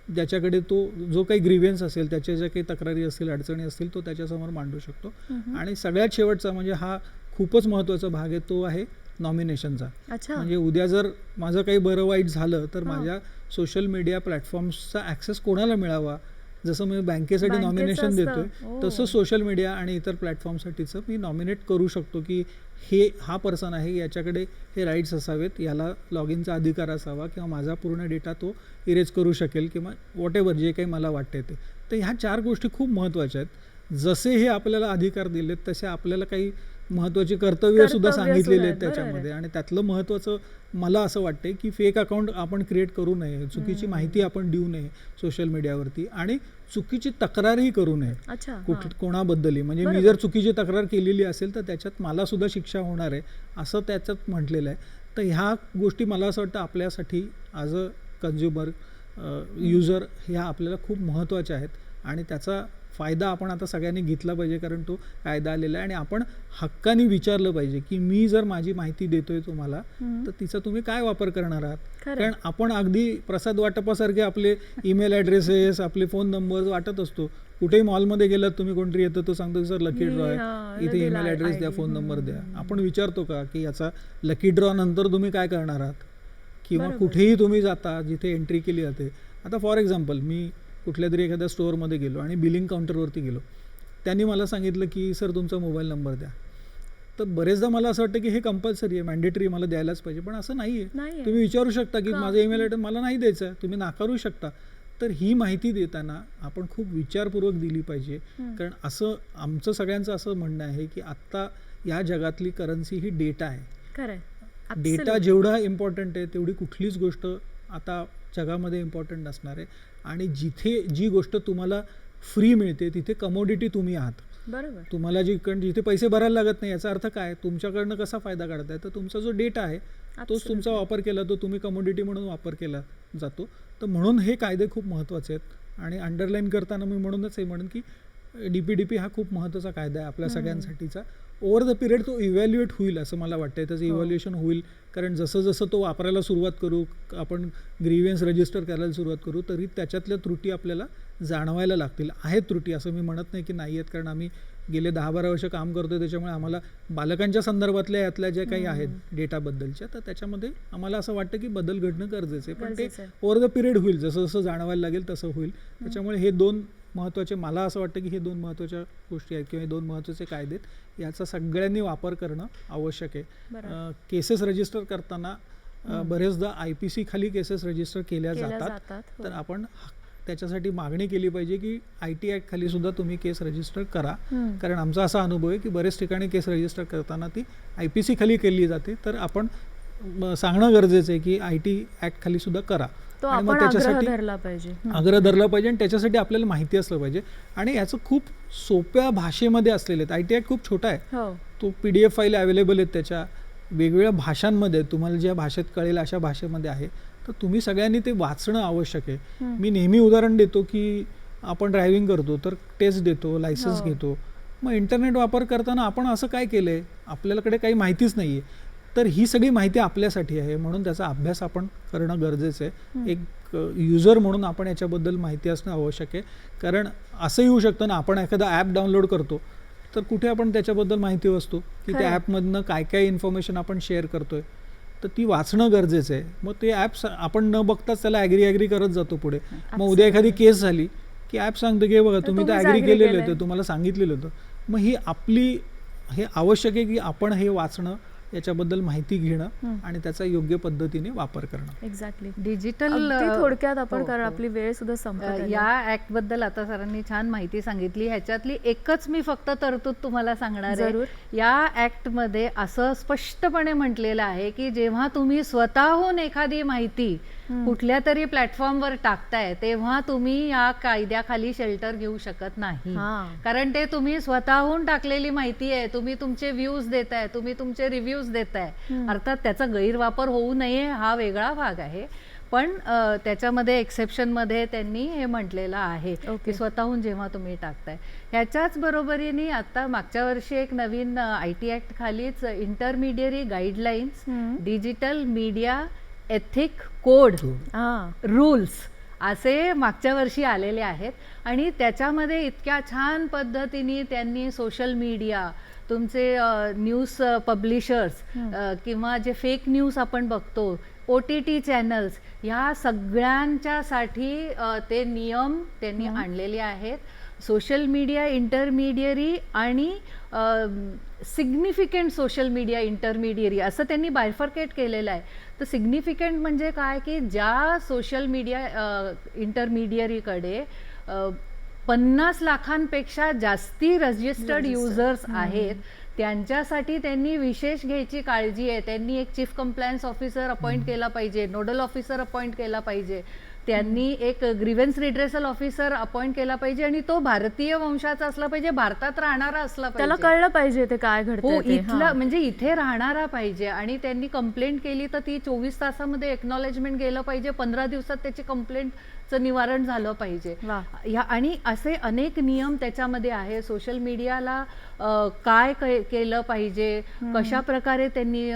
ज्याच्याकडे तो जो काही ग्रीव्हन्स असेल, त्याच्या ज्या काही तक्रारी असतील, अडचणी असतील, तो त्याच्यासमोर मांडू शकतो. आणि सगळ्यात शेवटचा म्हणजे हा खूपच महत्त्वाचा भाग आहे, तो आहे नॉमिनेशनचा. अच्छा. म्हणजे उद्या जर माझं काही बरं वाईट झालं तर माझ्या सोशल मीडिया प्लॅटफॉर्म्सचा ॲक्सेस कोणाला मिळावा. जसं मी बँकेसाठी नॉमिनेशन असतं. देतोय तसं सोशल मीडिया आणि इतर प्लॅटफॉर्मसाठीचं मी नॉमिनेट करू शकतो की हा पर्सन आहे, याच्याकडे हे राईट्स असावेत, याला लॉग इनचा अधिकार असावा किंवा माझा पूर्ण डेटा तो इरेज करू शकेल किंवा वॉट एव्हर जे काही मला वाटते ते. तर ह्या 4 गोष्टी खूप महत्त्वाच्या आहेत. जसे हे आपल्याला अधिकार दिलेत तसे आपल्याला काही महत्त्वाची कर्तव्यसुद्धा सांगितलेली आहेत त्याच्यामध्ये. आणि त्यातलं महत्त्वाचं मला असं वाटतंय की फेक अकाउंट आपण क्रिएट करू नये, चुकीची माहिती आपण देऊ नये सोशल मीडियावरती आणि चुकीची तक्रारही करू नये. अच्छा. कोणाबद्दलही. म्हणजे मी जर चुकीची तक्रार केलेली असेल तर त्याच्यात मला सुद्धा शिक्षा होणार आहे असं त्याच्यात म्हटलेलं आहे. तर ह्या गोष्टी मला असं वाटतं आपल्यासाठी ॲज अ कन्झ्युमर युजर ह्या आपल्याला खूप महत्त्वाच्या आहेत आणि त्याचा फायदा आपण आता सगळ्यांनी घेतला पाहिजे कारण तो कायदा आलेला आहे. आणि आपण हक्काने विचारलं पाहिजे की मी जर माझी माहिती देतोय तुम्हाला तर तिचा तुम्ही काय वापर करणार आहात. कारण आपण अगदी प्रसाद वाटपासारखे आपले ईमेल ॲड्रेसेस, आपले फोन नंबर वाटत असतो. कुठेही मॉलमध्ये गेलात तुम्ही, कोणतरी येतं तो सांगतो सर लकी ड्रॉ आहे, इथे ईमेल ॲड्रेस द्या, फोन नंबर द्या. आपण विचारतो का की याचा लकी ड्रॉ नंतर तुम्ही काय करणार आहात. किंवा कुठेही तुम्ही जाता जिथे एंट्री केली जाते. आता फॉर एक्झाम्पल मी कुठल्या तरी एखाद्या स्टोअरमध्ये गेलो आणि बिलिंग काउंटरवरती गेलो, त्यांनी मला सांगितलं की सर तुमचा मोबाईल नंबर द्या. तर बरेचदा मला असं वाटतं की हे कंपल्सरी आहे, मॅन्डेटरी, मला द्यायलाच पाहिजे. पण असं नाही आहे. तुम्ही विचारू शकता की माझं ईमेल ॲड्रेस मला नाही द्यायचं आहे, तुम्ही नाकारू शकता. तर ही माहिती देताना आपण खूप विचारपूर्वक दिली पाहिजे. कारण असं आमचं सगळ्यांचं असं म्हणणं आहे की आत्ता या जगातली करन्सी ही डेटा आहे. डेटा जेवढा इम्पॉर्टंट आहे तेवढी कुठलीच गोष्ट आता जगामध्ये इम्पॉर्टंट नसणार आहे. आणि जिथे जी गोष्ट तुम्हाला फ्री मिळते तिथे कमोडिटी तुम्ही आहात. बरोबर. तुम्हाला जिथे पैसे भरायला लागत नाही याचा अर्थ काय, तुमच्याकडनं कसा फायदा काढताय. तर तुमचा जो डेटा आहे तोच तुमचा वापर केला, तो तुम्ही कमोडिटी म्हणून वापर केला जातो. तर म्हणून हे कायदे खूप महत्त्वाचे आहेत. आणि अंडरलाईन करताना मी म्हणूनच हे म्हणून की DPDP हा खूप महत्त्वाचा कायदा आहे आपल्या सगळ्यांसाठीचा. ओव्हर द पिरियड तो इव्हॅल्युएट होईल असं मला वाटतं. त्याचं इव्हॅल्युएशन होईल कारण जसं जसं तो वापरायला सुरुवात करू, आपण ग्रीव्हन्स रजिस्टर करायला सुरुवात करू, तरी त्याच्यातल्या त्रुटी आपल्याला जाणवायला लागतील. आहेत त्रुटी, असं मी म्हणत नाही की नाही आहेत, कारण आम्ही गेले 10-12 वर्ष काम करतोय. त्याच्यामुळे आम्हाला बालकांच्या संदर्भातल्या यातल्या ज्या काही आहेत डेटाबद्दलच्या, तर त्याच्यामध्ये आम्हाला असं वाटतं की बदल घडणं गरजेचं आहे. पण ते ओव्हर द पिरियड होईल, जसं जसं जाणवायला लागेल तसं होईल. त्याच्यामुळे हे 2 महत्त्वाचे, मला असं वाटतं की हे 2 महत्त्वाच्या गोष्टी आहेत किंवा हे 2 महत्त्वाचे कायदे आहेत. याचा सगळ्यांनी वापर करणं आवश्यक आहे. केसेस रजिस्टर करताना बरेचदा IPC खाली केसेस रजिस्टर केल्या जातात. तर आपण त्याच्यासाठी मागणी केली पाहिजे की IT ॲक्ट खाली सुद्धा तुम्ही केस रजिस्टर करा. कारण आमचा असा अनुभव आहे की बरेच ठिकाणी केस रजिस्टर करताना ती IPC खाली केली जाते. तर आपण सांगणं गरजेचं आहे की IT ॲक्ट खाली सुद्धा करा. आणि मग त्याच्यासाठी आग्रह धरला पाहिजे आणि त्याच्यासाठी आपल्याला माहिती असलं पाहिजे. आणि याचं खूप सोप्या भाषेमध्ये असलेले आहेत. IT ॲक्ट खूप छोटा आहे, तो PDF फाईल अवेलेबल आहेत त्याच्या वेगवेगळ्या भाषांमध्ये, तुम्हाला ज्या भाषेत कळेल अशा भाषेमध्ये आहे. तर तुम्ही सगळ्यांनी ते वाचणं आवश्यक आहे. मी नेहमी उदाहरण देतो की आपण ड्रायव्हिंग करतो तर टेस्ट देतो, लायसन्स घेतो. मग इंटरनेट वापर करताना आपण असं काय केलं आहे, आपल्याकडे काही माहितीच नाही आहे. तर ही सगळी माहिती आपल्यासाठी आहे, म्हणून त्याचा अभ्यास आपण करणं गरजेचं आहे. एक युजर म्हणून आपण याच्याबद्दल माहिती असणं आवश्यक आहे. कारण असंही होऊ शकतं ना, आपण एखादा ॲप डाउनलोड करतो तर कुठे आपण त्याच्याबद्दल माहिती असतो की त्या ॲपमधनं काय काय इन्फॉर्मेशन आपण शेअर करतोय, तर ती वाचणं गरजेचं आहे. मग ते ॲप आपण न बघताच त्याला ॲग्री करत जातो पुढे. मग उद्या एखादी केस झाली की ॲप सांगतं की बघा तुम्ही तर ॲग्री केलेलं होतं, तुम्हाला सांगितलेलं होतं. मग ही आपली हे आवश्यक आहे की आपण हे वाचणं याच्याबद्दल माहिती घेणं आणि त्याचा योग्य पद्धतीने वापर करणं. एक्झॅक्टली. डिजिटल थोडक्यात आपण हो, कारण हो. आपली वेळ सुद्धा संपत आली. या ऍक्ट बद्दल आता सरांनी छान माहिती सांगितली. ह्याच्यातली एकच मी फक्त तरतूद तुम्हाला सांगणार जरूर. आहे. या ऍक्ट मध्ये असं स्पष्टपणे म्हटलेलं आहे की जेव्हा तुम्ही स्वतःहून एखादी माहिती कुठल्या तरी प्लॅटफॉर्मवर टाकताय तेव्हा तुम्ही या कायद्याखाली शेल्टर घेऊ शकत नाही. कारण ते तुम्ही स्वतःहून टाकलेली माहिती आहे, तुम्ही तुमचे व्ह्यूज देताय, तुम्ही तुमचे रिव्ह्यूज देताय. अर्थात त्याचा गैरवापर होऊ नये हा वेगळा भाग आहे, पण त्याच्यामध्ये एक्सेप्शनमध्ये त्यांनी हे म्हटलेलं आहे की स्वतःहून जेव्हा तुम्ही टाकताय. ह्याच्याच बरोबरीने आता मागच्या वर्षी एक नवीन IT ऍक्ट खालीच intermediary guidelines digital media ethic code rules असे मागच्या वर्षी आलेले आहेत आणि त्याच्यामध्ये इतक्या छान पद्धतीने त्यांनी सोशल मीडिया, तुमचे न्यूज पब्लिशर्स किंवा जे फेक न्यूज आपण बघतो, OTT चॅनल्स, ह्या सगळ्यांच्यासाठी ते नियम त्यांनी आणलेले आहेत. सोशल मीडिया इंटरमिडियरी आणि सिग्निफिकंट सोशल मीडिया इंटरमिडियरी असं त्यांनी बायफर्केट केलेलं आहे. तर सिग्निफिकंट म्हणजे काय की ज्या सोशल मीडिया इंटरमिडियरीकडे 50 लाखांपेक्षा जास्ती रजिस्टर्ड युजर्स आहेत त्यांच्यासाठी त्यांनी विशेष घ्यायची काळजी आहे. त्यांनी एक चीफ कंप्लायन्स ऑफिसर अपॉइंट केला पाहिजे, नोडल ऑफिसर अपॉइंट केला पाहिजे, त्यांनी एक ग्रीव्हन्स रिड्रेसल ऑफिसर अपॉइंट केला पाहिजे आणि तो भारतीय वंशाचा असला पाहिजे, भारतात राहणारा असला पाहिजे, त्याला कळलं पाहिजे ते काय घडतंय. हो, इथला म्हणजे इथे राहणारा पाहिजे आणि त्यांनी कंप्लेंट केली तर ती 24 तासामध्ये एक्नॉलेजमेंट गेलं पाहिजे, 15 दिवसात त्याची कंप्लेंटचं निवारण झालं पाहिजे. आणि असे अनेक नियम त्याच्यामध्ये आहे. सोशल मीडियाला काय केलं पाहिजे, कशा प्रकारे त्यांनी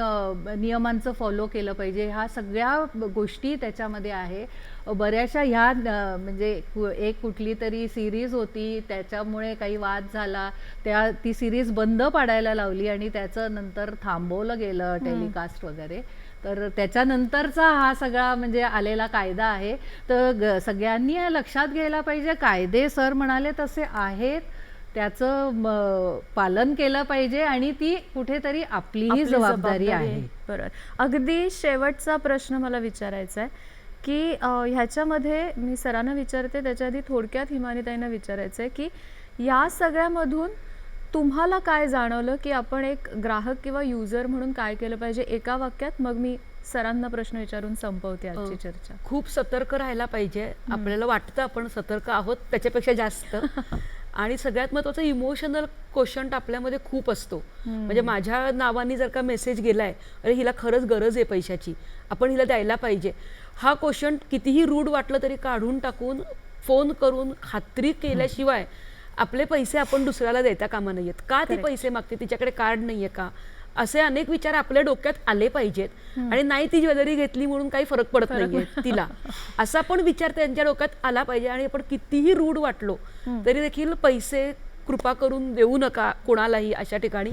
नियमांचं फॉलो केलं पाहिजे, ह्या सगळ्या गोष्टी त्याच्यामध्ये आहे. बऱ्याचशा ह्या म्हणजे एक कुठली तरी सिरीज होती, त्याच्यामुळे काही वाद झाला, ती सिरीज बंद पाडायला लावली आणि त्याचं नंतर थांबवलं गेलं टेलिकास्ट वगैरे. तर त्याच्यानंतरचा हा सगळा म्हणजे आलेला कायदा आहे. तर सगळ्यांनी लक्षात घ्यायला पाहिजे, कायदे सर म्हणाले तसे आहेत, त्याचं पालन केलं पाहिजे आणि ती कुठेतरी आपलीही जबाबदारी आहे. बरोबर. अगदी शेवटचा प्रश्न मला विचारायचा आहे की ह्याच्यामध्ये मी सरांना विचारते त्याच्या आधी थोडक्यात हिमानीताईंना विचारायचं आहे की या सगळ्यामधून तुम्हाला काय जाणवलं की आपण एक ग्राहक किंवा युजर म्हणून काय केलं पाहिजे एका वाक्यात, मग मी सरांना प्रश्न विचारून संपवते आजची चर्चा. खूप सतर्क राहायला पाहिजे. आपल्याला वाटतं आपण सतर्क आहोत, त्याच्यापेक्षा जास्त. आणि सगळ्यात महत्त्वाचं इमोशनल क्वेश्चन आपल्यामध्ये खूप असतो. म्हणजे माझ्या नावाने जर का मेसेज गेलाय, अरे हिला खरंच गरज आहे पैशाची, आपण हिला द्यायला पाहिजे, हा क्वेश्चन कितीही रूढ वाटलं तरी काढून टाकून फोन करून खात्री केल्याशिवाय आपले पैसे आपण दुसऱ्याला देता कामा नयेत. का ते पैसे मागते, तिच्याकडे कार्ड नाहीये का, असे अनेक विचार आपल्या डोक्यात आले पाहिजेत. आणि नाही ती ज्वेलरी घेतली म्हणून काही फरक पडत नाहीये तिला, असा पण विचार त्यांच्या डोक्यात आला पाहिजे. आणि आपण कितीही रूढ वाटलो तरी देखील पैसे कृपा करून देऊ नका कोणालाही. अशा ठिकाणी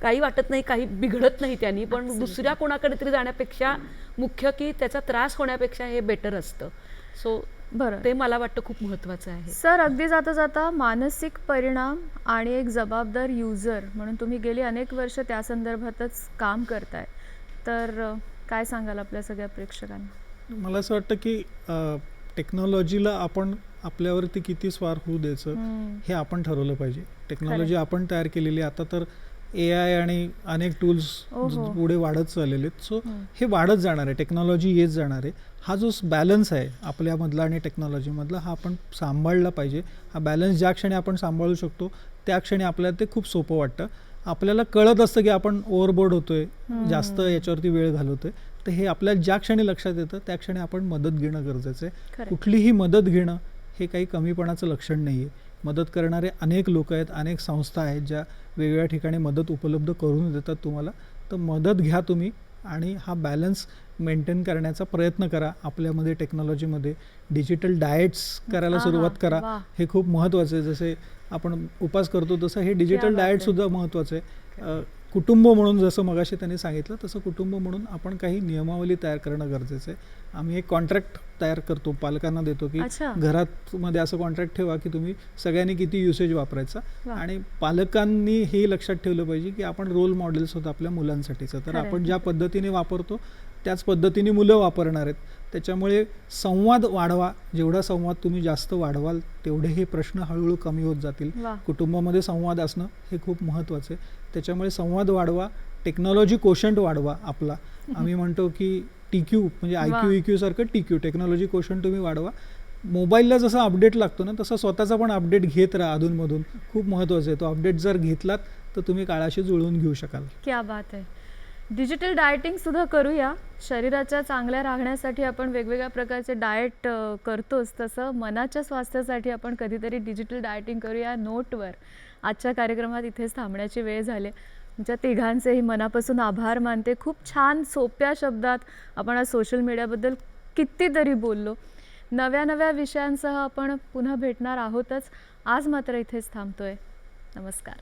काही वाटत नाही, काही बिघडत नाही त्यांनी, पण दुसऱ्या कोणाकडे तरी जाण्यापेक्षा मुख्य की त्याचा त्रास होण्यापेक्षा हे बेटर असतं. सो बरं, ते मला वाटतं खूप महत्त्वाचं आहे. सर अगदी जाता जाता मानसिक परिणाम आणि एक जबाबदार युजर म्हणून तुम्ही गेली अनेक वर्ष त्या संदर्भातच काम करताय, तर काय सांगाल आपल्या सगळ्या प्रेक्षकांना? मला असं वाटतं की टेक्नॉलॉजीला आपण आपल्यावरती किती स्वार होऊ द्यायचं हे आपण ठरवलं पाहिजे. टेक्नॉलॉजी आपण तयार केलेली, आता तर AI आणि अनेक टूल्स पुढे वाढत चाललेले आहेत. सो हे वाढत जाणार आहे, टेक्नॉलॉजी येत जाणार आहे. हा जो बॅलन्स आहे आपल्यामधला आणि टेक्नॉलॉजीमधला हा आपण सांभाळला पाहिजे. हा बॅलन्स ज्या क्षणी आपण सांभाळू शकतो त्या क्षणी आपल्याला ते खूप सोपं वाटतं. आपल्याला कळत असतं की आपण ओव्हरबोर्ड होतोय, जास्त याच्यावरती वेळ घालवतोय. तर हे आपल्याला ज्या क्षणी लक्षात येतं त्या क्षणी आपण मदत घेणं गरजेचं आहे. कुठलीही मदत घेणं हे काही कमीपणाचं लक्षण नाही आहे. मदत करणारे अनेक लोक आहेत, अनेक संस्था आहेत ज्या वेगवेगळ्या ठिकाणी मदत उपलब्ध करून देतात तुम्हाला. तर मदत घ्या तुम्ही आणि हा बॅलन्स मेंटेन करण्याचा प्रयत्न करा. आपल्यामध्ये टेक्नॉलॉजीमध्ये डिजिटल डाएट्स करायला सुरुवात करा, हे खूप महत्त्वाचं आहे. जसे आपण उपास करतो तसं हे डिजिटल डाएटसुद्धा महत्त्वाचं आहे. कुटुंब म्हणून जसं मगाशी त्यांनी सांगितलं तसं कुटुंब म्हणून आपण काही नियमावली तयार करणं गरजेचं आहे. आम्ही एक कॉन्ट्रॅक्ट तयार करतो, पालकांना देतो की अच्छा. घरात मध्ये असं कॉन्ट्रॅक्ट ठेवा की तुम्ही सगळ्यांनी किती युसेज वापरायचा. वा. आणि पालकांनी हे लक्षात ठेवलं पाहिजे की आपण रोल मॉडेल्स होतो आपल्या मुलांसाठीचं. तर खरंय. आपण ज्या पद्धतीने वापरतो त्याच पद्धतीने मुलं वापरणार आहेत. त्याच्यामुळे संवाद वाढवा. जेवढा संवाद तुम्ही जास्त वाढवाल तेवढे हे प्रश्न हळूहळू कमी होत जातील. वा. कुटुंबामध्ये संवाद असणं हे खूप महत्त्वाचं आहे. त्याच्यामुळे संवाद वाढवा, टेक्नॉलॉजी कोशंट वाढवा आपला. आम्ही म्हणतो की TQ म्हणजे IQ EQ सारखं TQ टेक्नॉलॉजी कोशंट तुम्ही वाढवा. मोबाईलला जसं अपडेट लागतो ना तसा स्वतःचा पण अपडेट घेत राहा अधूनमधून. खूप महत्त्वाचं आहे. तो अपडेट जर घेतलात तर तुम्ही काळाशी जुळवून घेऊ शकाल. क्या बात आहे. डिजिटल डाएटिंग सुद्धा करूया. शरीराच्या चांगल्या राहण्यासाठी आपण वेगवेगळ्या प्रकारचे डाएट करतोच, तसं मनाच्या स्वास्थ्यासाठी आपण कधीतरी डिजिटल डाएटिंग करूया नोटवर. आजच्या कार्यक्रमात इथेच थांबण्याची वेळ झाली. तुमच्या तिघांचेही मनापासून आभार मानते. खूप छान सोप्या शब्दात आपण आज सोशल मीडियाबद्दल कितीतरी बोललो. नव्या नव्या विषयांसह आपण पुन्हा भेटणार आहोतच. आज मात्र इथेच थांबतोय. नमस्कार.